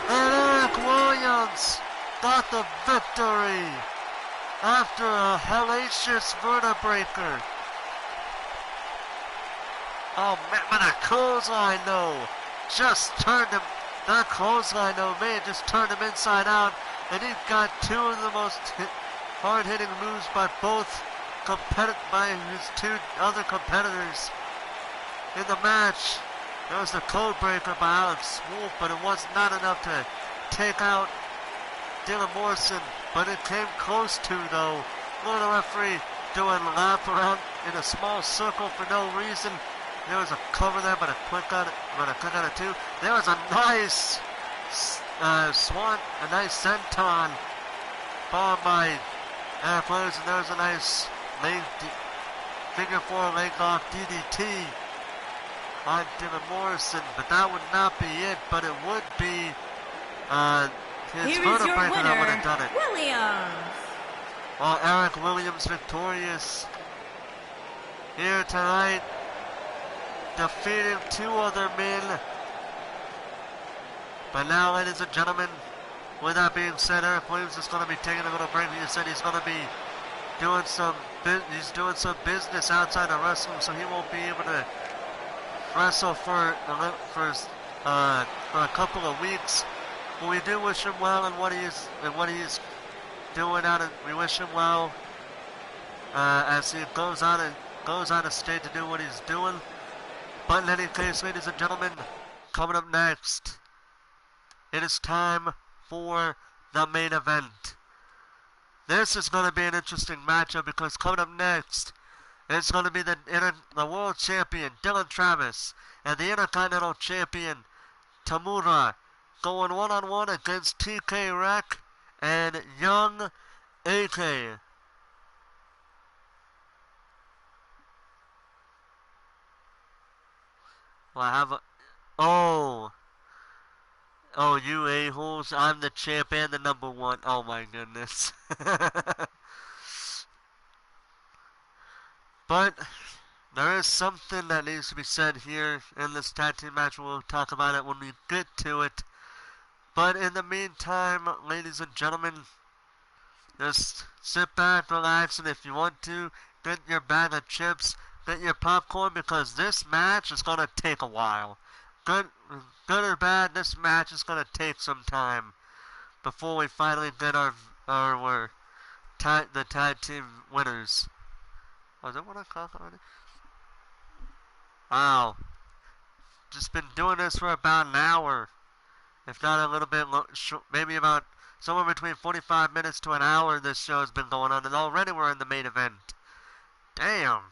A: And Eric Williams got the victory after a hellacious vertebreaker. Oh man, but a clothesline though just turned him. That clothesline though, man, just turned him inside out. And he got two of the most hard-hitting moves by his two other competitors in the match. There was the code breaker by Alex Wolf, but it was not enough to take out Dylan Morrison. But it came close to though. The referee doing lap around in a small circle for no reason. There was a cover there, but a quick on it too. There was a nice a nice senton followed by Airplanes, and there was a nice figure four leg lock DDT on Morrison, but that would not be it, but it would be his vertebrae that would have done it.
B: Williams.
A: Well, Eric Williams victorious here tonight, defeating two other men. But now, ladies and gentlemen, with that being said, Eric Williams is going to be taking a little break. He said he's going to be doing some business outside of wrestling, so he won't be able to wrestle for a couple of weeks. But we do wish him well in what he's doing we wish him well as he goes out of state to do what he's doing. But in any case, ladies and gentlemen, coming up next, it is time for the main event. This is going to be an interesting matchup because coming up next, it's going to be the world champion Dylan Travis and the Intercontinental champion TAMURA going one-on-one against TK Rec and Young AK. Well, I have a... Oh, you a-holes, I'm the champ and the number one. Oh my goodness. But there is something that needs to be said here in this tag team match. We'll talk about it when we get to it. But in the meantime, ladies and gentlemen, just sit back, relax, and if you want to, get your bag of chips, get your popcorn, because this match is going to take a while. Good or bad, this match is going to take some time before we finally get the tag team winners. Oh, is that 1 o'clock already? Wow. Just been doing this for about an hour. If not a little bit, maybe about somewhere between 45 minutes to an hour this show has been going on, and already we're in the main event. Damn.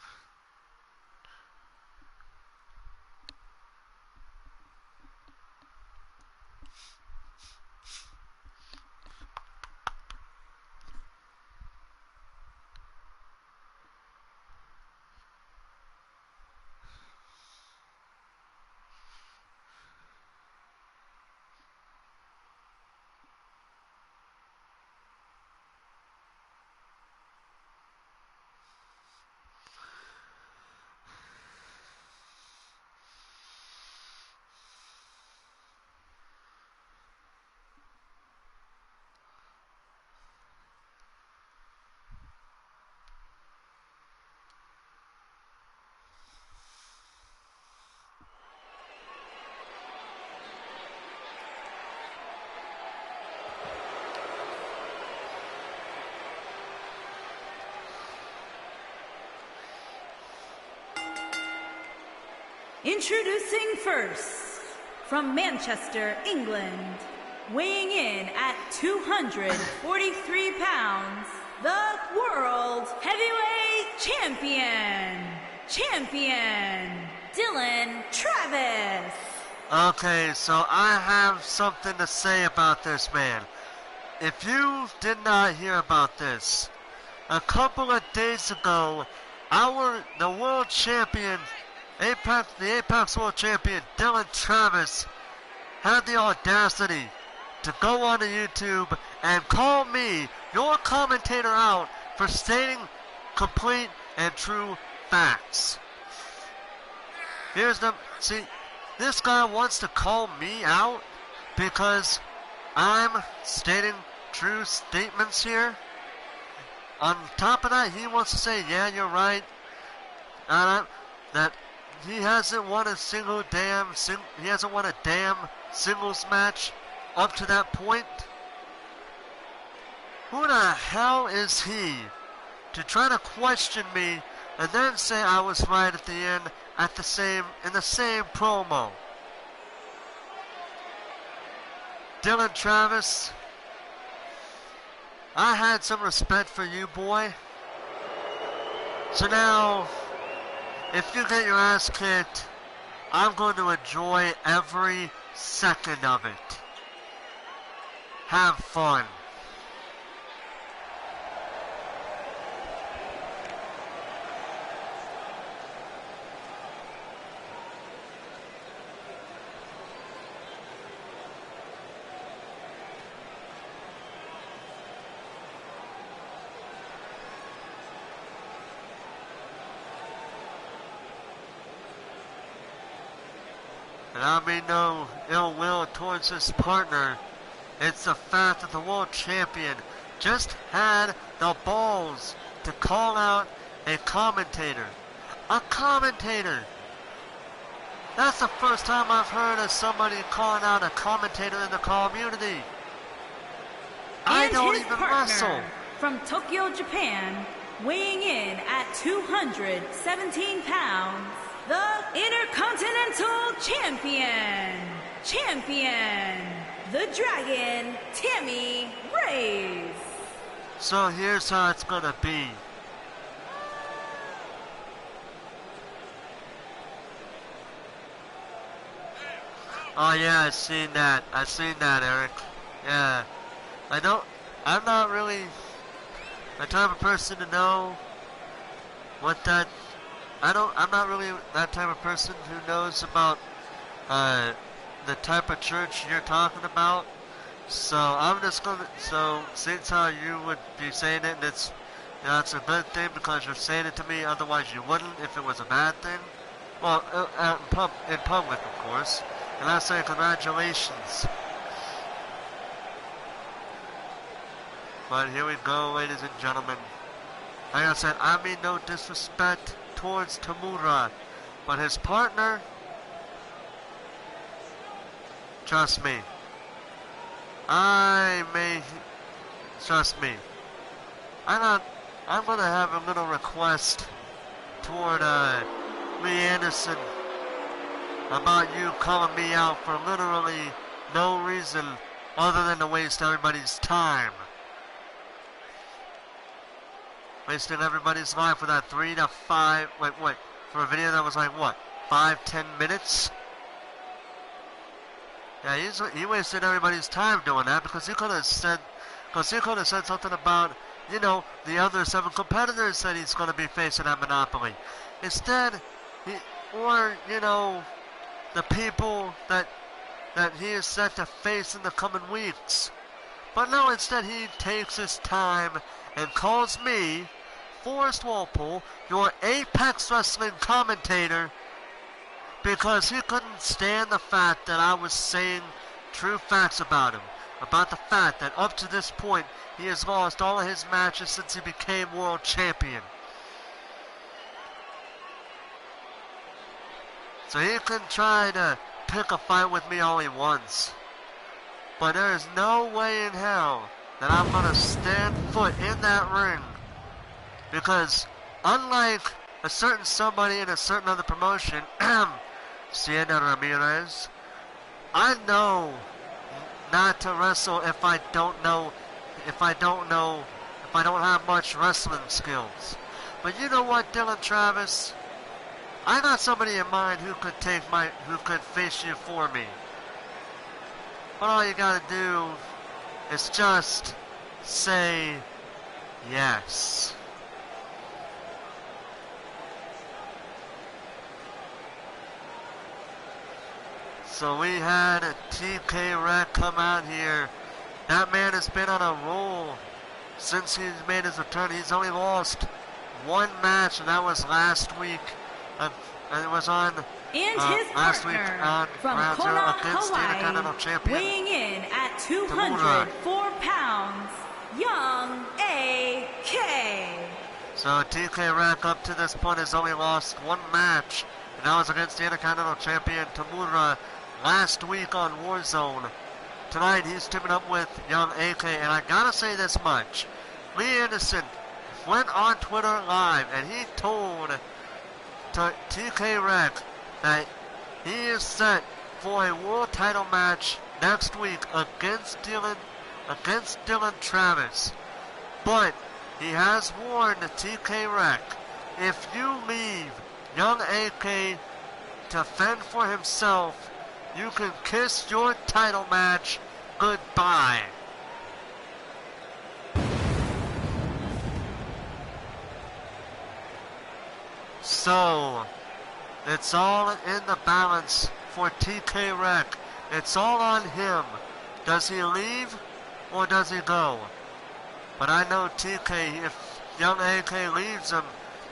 B: Introducing first, from Manchester, England, weighing in at 243 pounds, the World Heavyweight Champion, Dylan Travis.
A: Okay, so I have something to say about this man. If you did not hear about this, a couple of days ago, the world champion, the Apex World Champion, Dylan Travis, had the audacity to go onto YouTube and call me, your commentator, out for stating complete and true facts. This guy wants to call me out because I'm stating true statements here. On top of that, he wants to say, yeah, you're right, that he hasn't won a damn singles match up to that point. Who the hell is he to try to question me and then say I was right at the end in the same promo? Dylan Travis, I had some respect for you, boy. So now, if you get your ass kicked, I'm going to enjoy every second of it. Have fun. And I mean no ill will towards his partner. It's the fact that the world champion just had the balls to call out a commentator. A commentator! That's the first time I've heard of somebody calling out a commentator in the community. I don't even wrestle.
B: From Tokyo, Japan, weighing in at 217 pounds, the Intercontinental Champion, the Dragon, Tammy Race.
A: So here's how it's gonna be. Oh yeah, I seen that, Eric. Yeah. I'm not really the type of person to know what that, I'm not really that type of person who knows about, the type of church you're talking about. So I'm just gonna, since how you would be saying it, and it's a good thing because you're saying it to me, otherwise you wouldn't if it was a bad thing. Well, in public, of course. And I say congratulations. But here we go, ladies and gentlemen. Like I said, I mean no disrespect towards Tamura, but his partner, trust me, trust me, I'm gonna have a little request toward Lee Anderson about you calling me out for literally no reason other than to waste everybody's time. Wasting everybody's life for that 3 to 5, for a video that was like what, 5-10 minutes? Yeah, he wasted everybody's time doing that because he could have said something about, you know, the other 7 competitors that he's going to be facing at Monopoly. Instead, you know, the people that he is set to face in the coming weeks. But no, instead he takes his time and calls me, Forrest Walpole, your Apex Wrestling commentator, because he couldn't stand the fact that I was saying true facts about him. About the fact that up to this point, he has lost all of his matches since he became world champion. So he can try to pick a fight with me all he wants. But there is no way in hell that I'm going to stand foot in that ring. Because unlike a certain somebody in a certain other promotion, Sienna Ramirez, I know not to wrestle if I don't have much wrestling skills. But you know what, Dylan Travis? I got somebody in mind who could face you for me. But all you gotta do is just say yes. So we had a TK Rec come out here. That man has been on a roll since he's made his return. He's only lost one match, and that was last week. And it was on last week on
B: from
A: Ground Zero
B: Kona,
A: against the Intercontinental Champion,
B: weighing in at 204 pounds, Young AK.
A: So TK Rack up to this point has only lost one match, and that was against the Intercontinental Champion Tamura last week on Warzone. Tonight he's teaming up with Young AK, and I gotta say this much. Lee Anderson went on Twitter Live, and he told TK Rack that he is set for a world title match next week against Dylan Travis. But he has warned TK Rack if you leave young AK to fend for himself, you can kiss your title match goodbye. So, it's all in the balance for TK Rec. It's all on him. Does he leave or does he go? But I know TK, if young AK leaves him,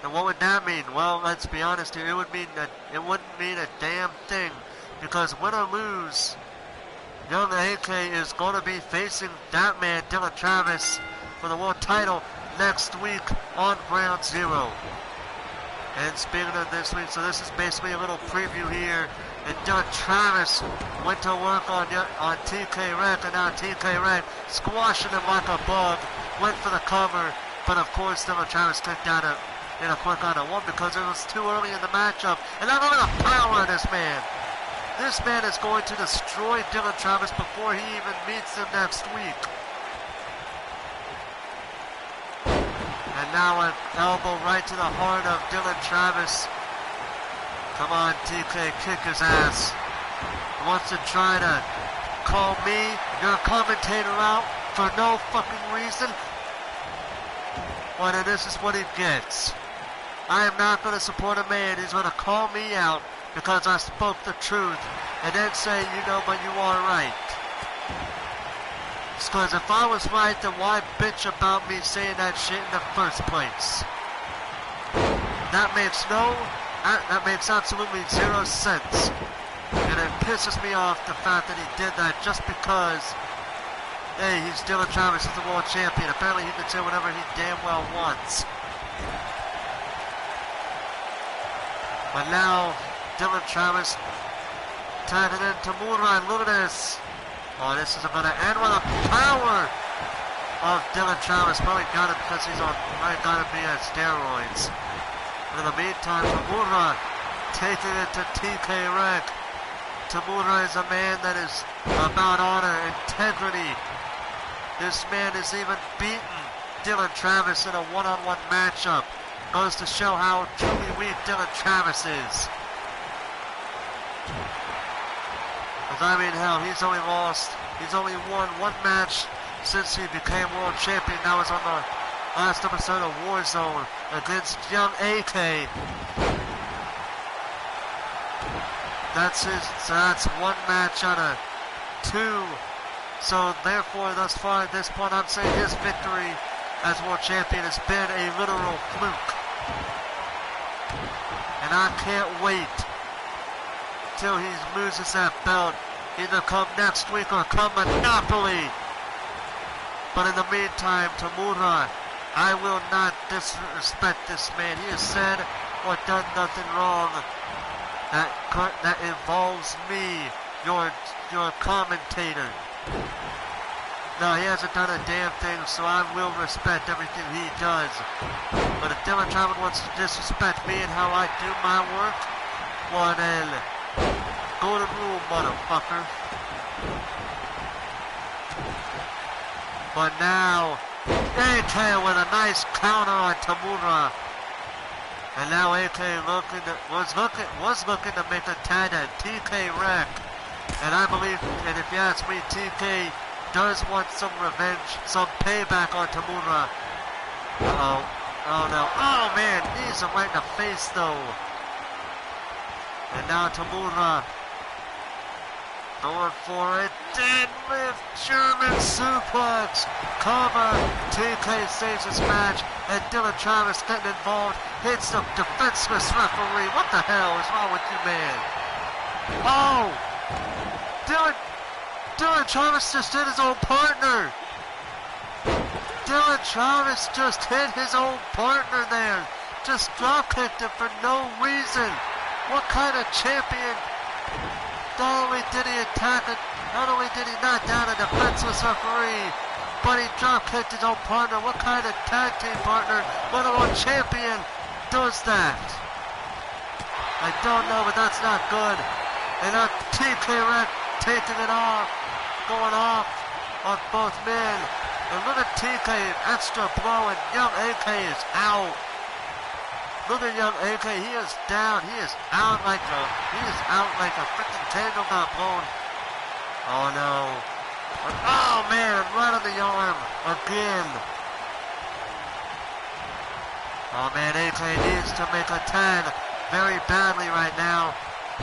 A: then what would that mean? Well, let's be honest here. It wouldn't mean a damn thing, because win or lose, young AK is going to be facing that man, Dylan Travis, for the world title next week on Ground Zero. And speaking of this week, so this is basically a little preview here. And Dylan Travis went to work on TK Rec, and now TK Rec squashing him like a bug. Went for the cover, but of course Dylan Travis kicked out in a quick on a one because it was too early in the matchup. And now look at the power of this man. This man is going to destroy Dylan Travis before he even meets him next week. And now an elbow right to the heart of Dylan Travis. Come on, TK, kick his ass. He wants to try to call me, your commentator, out for no fucking reason. Well, then this is what he gets. I am not going to support a man who's going to call me out because I spoke the truth and then say, you know, but you are right. Because if I was right, then why bitch about me saying that shit in the first place? That makes absolutely zero sense. And it pisses me off the fact that he did that just because, hey, he's Dylan Travis, he's the world champion. Apparently he can say whatever he damn well wants. But now, Dylan Travis tagging in TAMURA, and look at this. Oh, this is going to end with a power of Dylan Travis. Probably got it because probably got to be on steroids. But in the meantime, TAMURA taking it to TK Rec. TAMURA is a man that is about honor, integrity. This man has even beaten Dylan Travis in a one-on-one matchup. Goes to show how truly weak Dylan Travis is. I mean, hell, he's only won one match since he became world champion. That was on the last episode of Warzone against young AK. So that's one match out of two. So therefore, thus far at this point, I'm saying his victory as world champion has been a literal fluke. And I can't wait till he loses that belt, either come next week or come Monopoly. But in the meantime, TAMURA, I will not disrespect this man. He has said or done nothing wrong that involves me, your commentator. No, he hasn't done a damn thing, so I will respect everything he does. But if Dylan Travis wants to disrespect me and how I do my work, well then, go to the room, motherfucker. But now, AK with a nice counter on TAMURA. And now AK was looking to make a tag at TK Rec. And I believe, and if you ask me, TK does want some revenge, some payback on TAMURA. Uh-oh. Oh no. Oh man, knees him right in the face though. And now TAMURA going for a deadlift German suplex. Cover. TK saves his match. And Dylan Travis getting involved. Hits the defenseless referee. What the hell is wrong with you, man? Oh! Dylan Travis just hit his own partner. Dylan Travis just hit his own partner there. Just drop kicked him for no reason. What kind of champion? Not only did he knock down a defenseless referee, but he drop kicked his own partner. What kind of tag team partner, let alone champion, does that? I don't know, but that's not good. And now TK Rec taking it off, going off on both men. And look at TK, an extra blow, and young AK is out. Look at young AK. He is down. He is out like a freaking candle got blown. Oh no. Oh man, right on the arm again. Oh man, AK needs to make a tag very badly right now.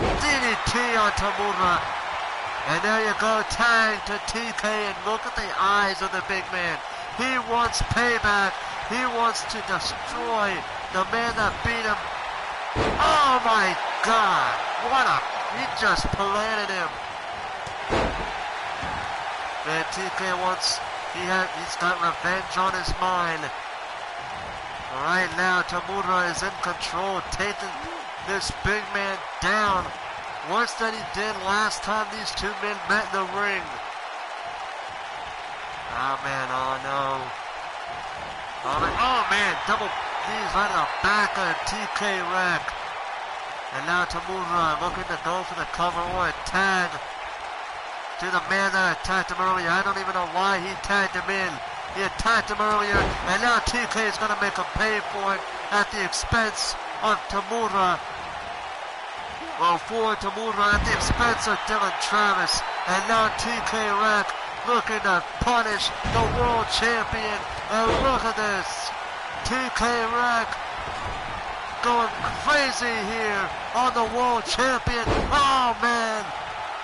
A: DDT on TAMURA. And there you go, tag to TK, and look at the eyes of the big man. He wants payback. He wants to destroy the man that beat him. Oh my God! He just planted him. Man, TK he's got revenge on his mind. Right now, TAMURA is in control, taking this big man down. Worse than he did last time these two men met in the ring. Oh man, oh no. Oh man, double knees right in the back of TK wreck. And now TAMURA looking to go for the cover or a tag to the man that attacked him earlier. I don't even know why he tagged him in. He attacked him earlier, and now TK is going to make him pay for it at the expense of TAMURA. Well, for TAMURA at the expense of Dylan Travis. And now TK Rack looking to punish the world champion. And look at this. TK Rack going crazy here on the world champion. Oh man.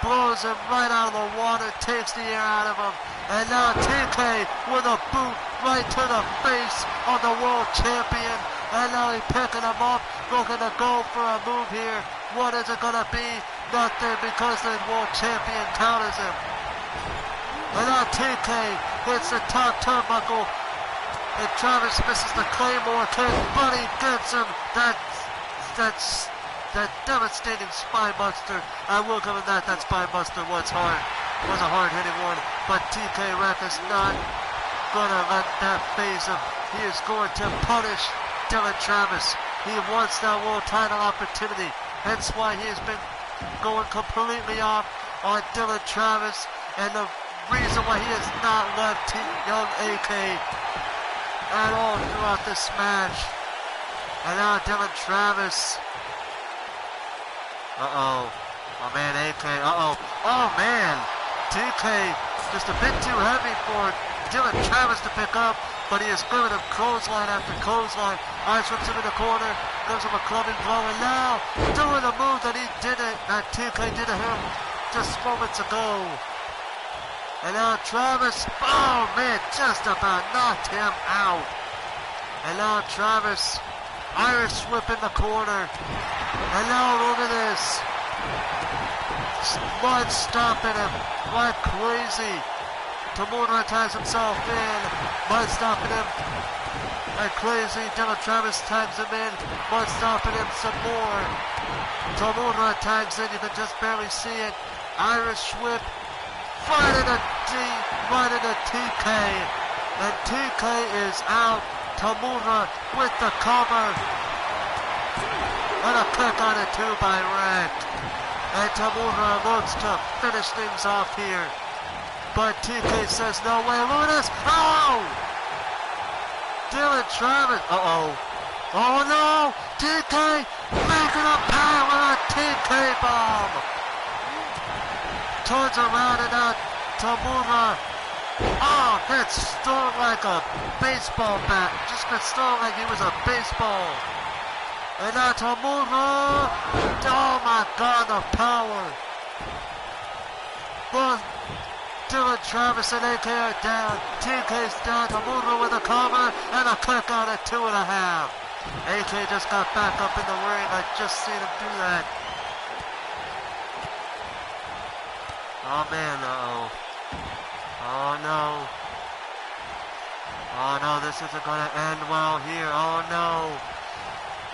A: Blows him right out of the water, takes the air out of him. And now TK with a boot right to the face of the world champion. And now he's picking him up, looking to go for a move here. What is it going to be? Nothing, because the world champion counters him. And now TK hits the top turnbuckle. And Travis misses the Claymore kick, but he gets him. That devastating spine buster. I will give him that. That spine buster was hard. Was a hard hitting one. But TK Rack is not going to let that phase him. He is going to punish Dylan Travis. He wants that world title opportunity. That's why he has been going completely off on Dylan Travis. And the reason why he has not left young AK at all throughout this match. And now Dylan Travis. Uh-oh. Oh, man, AK. Uh-oh. Oh, man. TK just a bit too heavy for Dylan Travis to pick up, but he is giving him clothesline after clothesline. Ice whips him in the corner, gives him a clubbing blow, and now doing a move that TK did to him just moments ago. And now Travis, oh, man, just about knocked him out. And now Travis, Irish whip in the corner. And now look at this. Mud stomping him like crazy. TAMURA ties himself in. Mud stomping him like crazy. Dylan Travis tags him in. Mud stomping him some more. TAMURA tags in. You can just barely see it. Irish whip. Right into TK. And TK is out. TAMURA with the cover. And a kick on it too by Rack. And TAMURA looks to finish things off here. But TK says no way. Look at this. Oh! Dylan Travis. Uh-oh. Oh no! TK making a pay with a TK bomb. Turns around and now TAMURA. Oh, gets thrown like a baseball bat. Just gets thrown like he was a baseball. And now TAMURA. Oh my God, the power. Both Dylan Travis and AK are down. TK's down. TAMURA with a cover and a kick out at 2.5. AK just got back up in the ring. I just seen him do that. Oh man, uh-oh. Oh no. Oh no, this isn't gonna end well here. Oh no.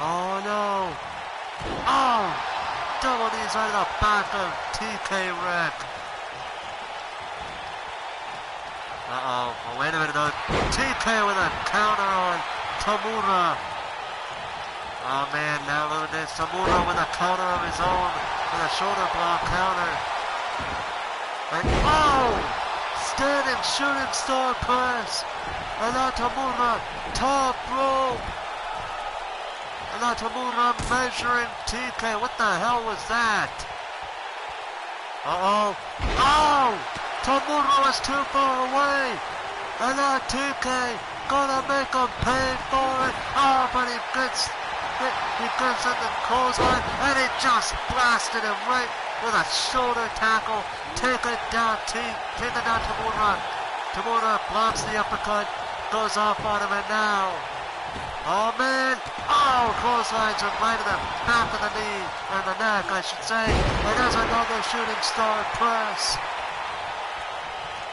A: Oh no. Oh! Double knees right in the back of TK Rack. Uh-oh. Oh, wait a minute though. TK with a counter on TAMURA. Oh man, now look at this. TAMURA with a counter of his own. With a shoulder block counter. And oh! Standing shooting star press. And now TAMURA top rope. And now TAMURA measuring TK. What the hell was that? Uh-oh. Oh! TAMURA was too far away. And now TK gonna make him pay for it. Oh, but he gets in the clothesline and he just blasted him right with a shoulder tackle. Taking down TAMURA. TAMURA blocks the uppercut, goes off on him, and now, oh man, oh, clotheslines him right in the back of the knee, or the neck, I should say, and there's another shooting star press.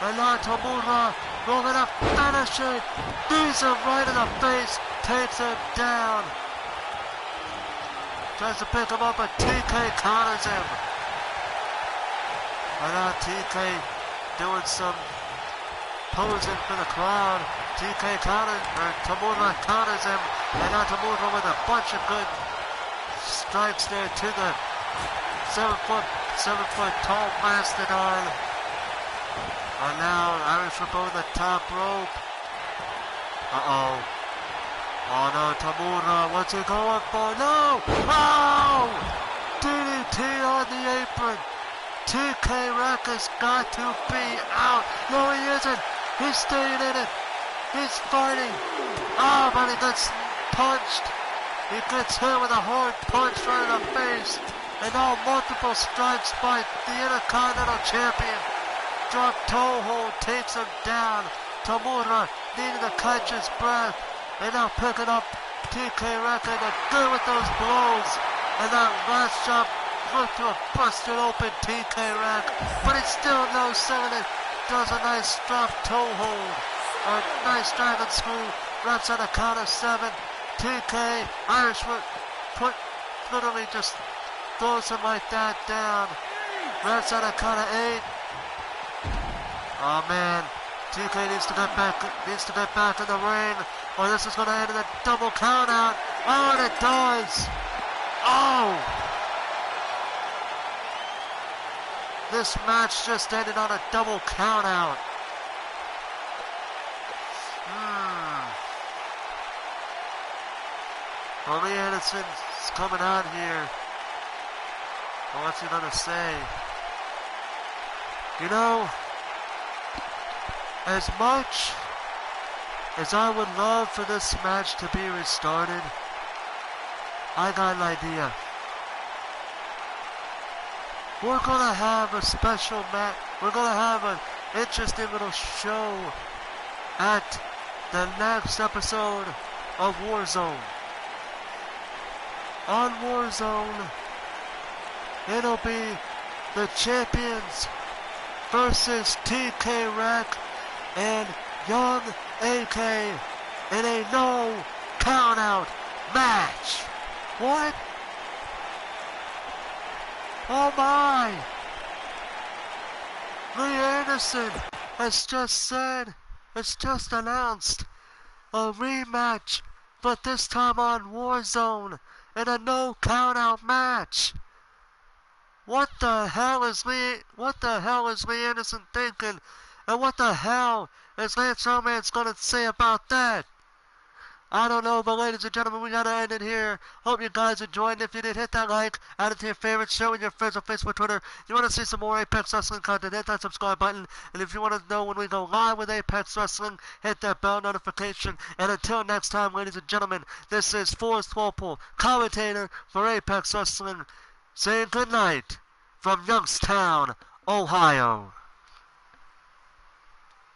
A: And now TAMURA will gonna finish it, knees him right in the face, takes him down. Tries to pick him up, but TK counters him. And now TK doing some posing for the crowd. TAMURA counters him, and now TAMURA with a bunch of good strikes there to the 7-foot tall mastodon. And now Irish whip over the top rope. Uh-oh. Oh no, TAMURA, what's he going for? No! Oh! DDT on the apron. TK Rack has got to be out. No, he isn't. He's staying in it. He's fighting. Oh, but he gets punched. He gets hit with a hard punch right in the face. And now multiple strikes by the Intercontinental Champion. Drop toe hold takes him down. TAMURA needing to catch his breath. And now picking up TK Rack and good with those blows. And that last shot looked to have busted open TK Rack. But he still knows selling it. Does a nice drop toe hold. A nice dragon screw. Wraps on a count of 7. TK, Irish put literally just throws him like that down. Wraps on a count of 8. Oh man. TK needs to get back in the ring. Or this is gonna end in a double count out. Oh, and it does. Oh! This match just ended on a double count out. Well, Lee Anderson's coming out here. Well, what's he gonna say? You know, as much as I would love for this match to be restarted, I got an idea. We're gonna have a special match. We're gonna have an interesting little show at the next episode of Warzone. On Warzone, it'll be the champions versus TK Rack and Young AK in a no count out match. What? Oh my! Lee Anderson has just announced a rematch, but this time on Warzone in a no count out match. What the hell is Lee Anderson thinking? And what the hell is Lance Romance gonna say about that? I don't know, but ladies and gentlemen, we gotta end it here. Hope you guys enjoyed. If you did, hit that like, add it to your favorites, share with your friends on Facebook, Twitter. If you want to see some more Apex Wrestling content, hit that subscribe button. And if you want to know when we go live with Apex Wrestling, hit that bell notification. And until next time, ladies and gentlemen, this is Forrest Walpole, commentator for Apex Wrestling, saying good night from Youngstown, Ohio.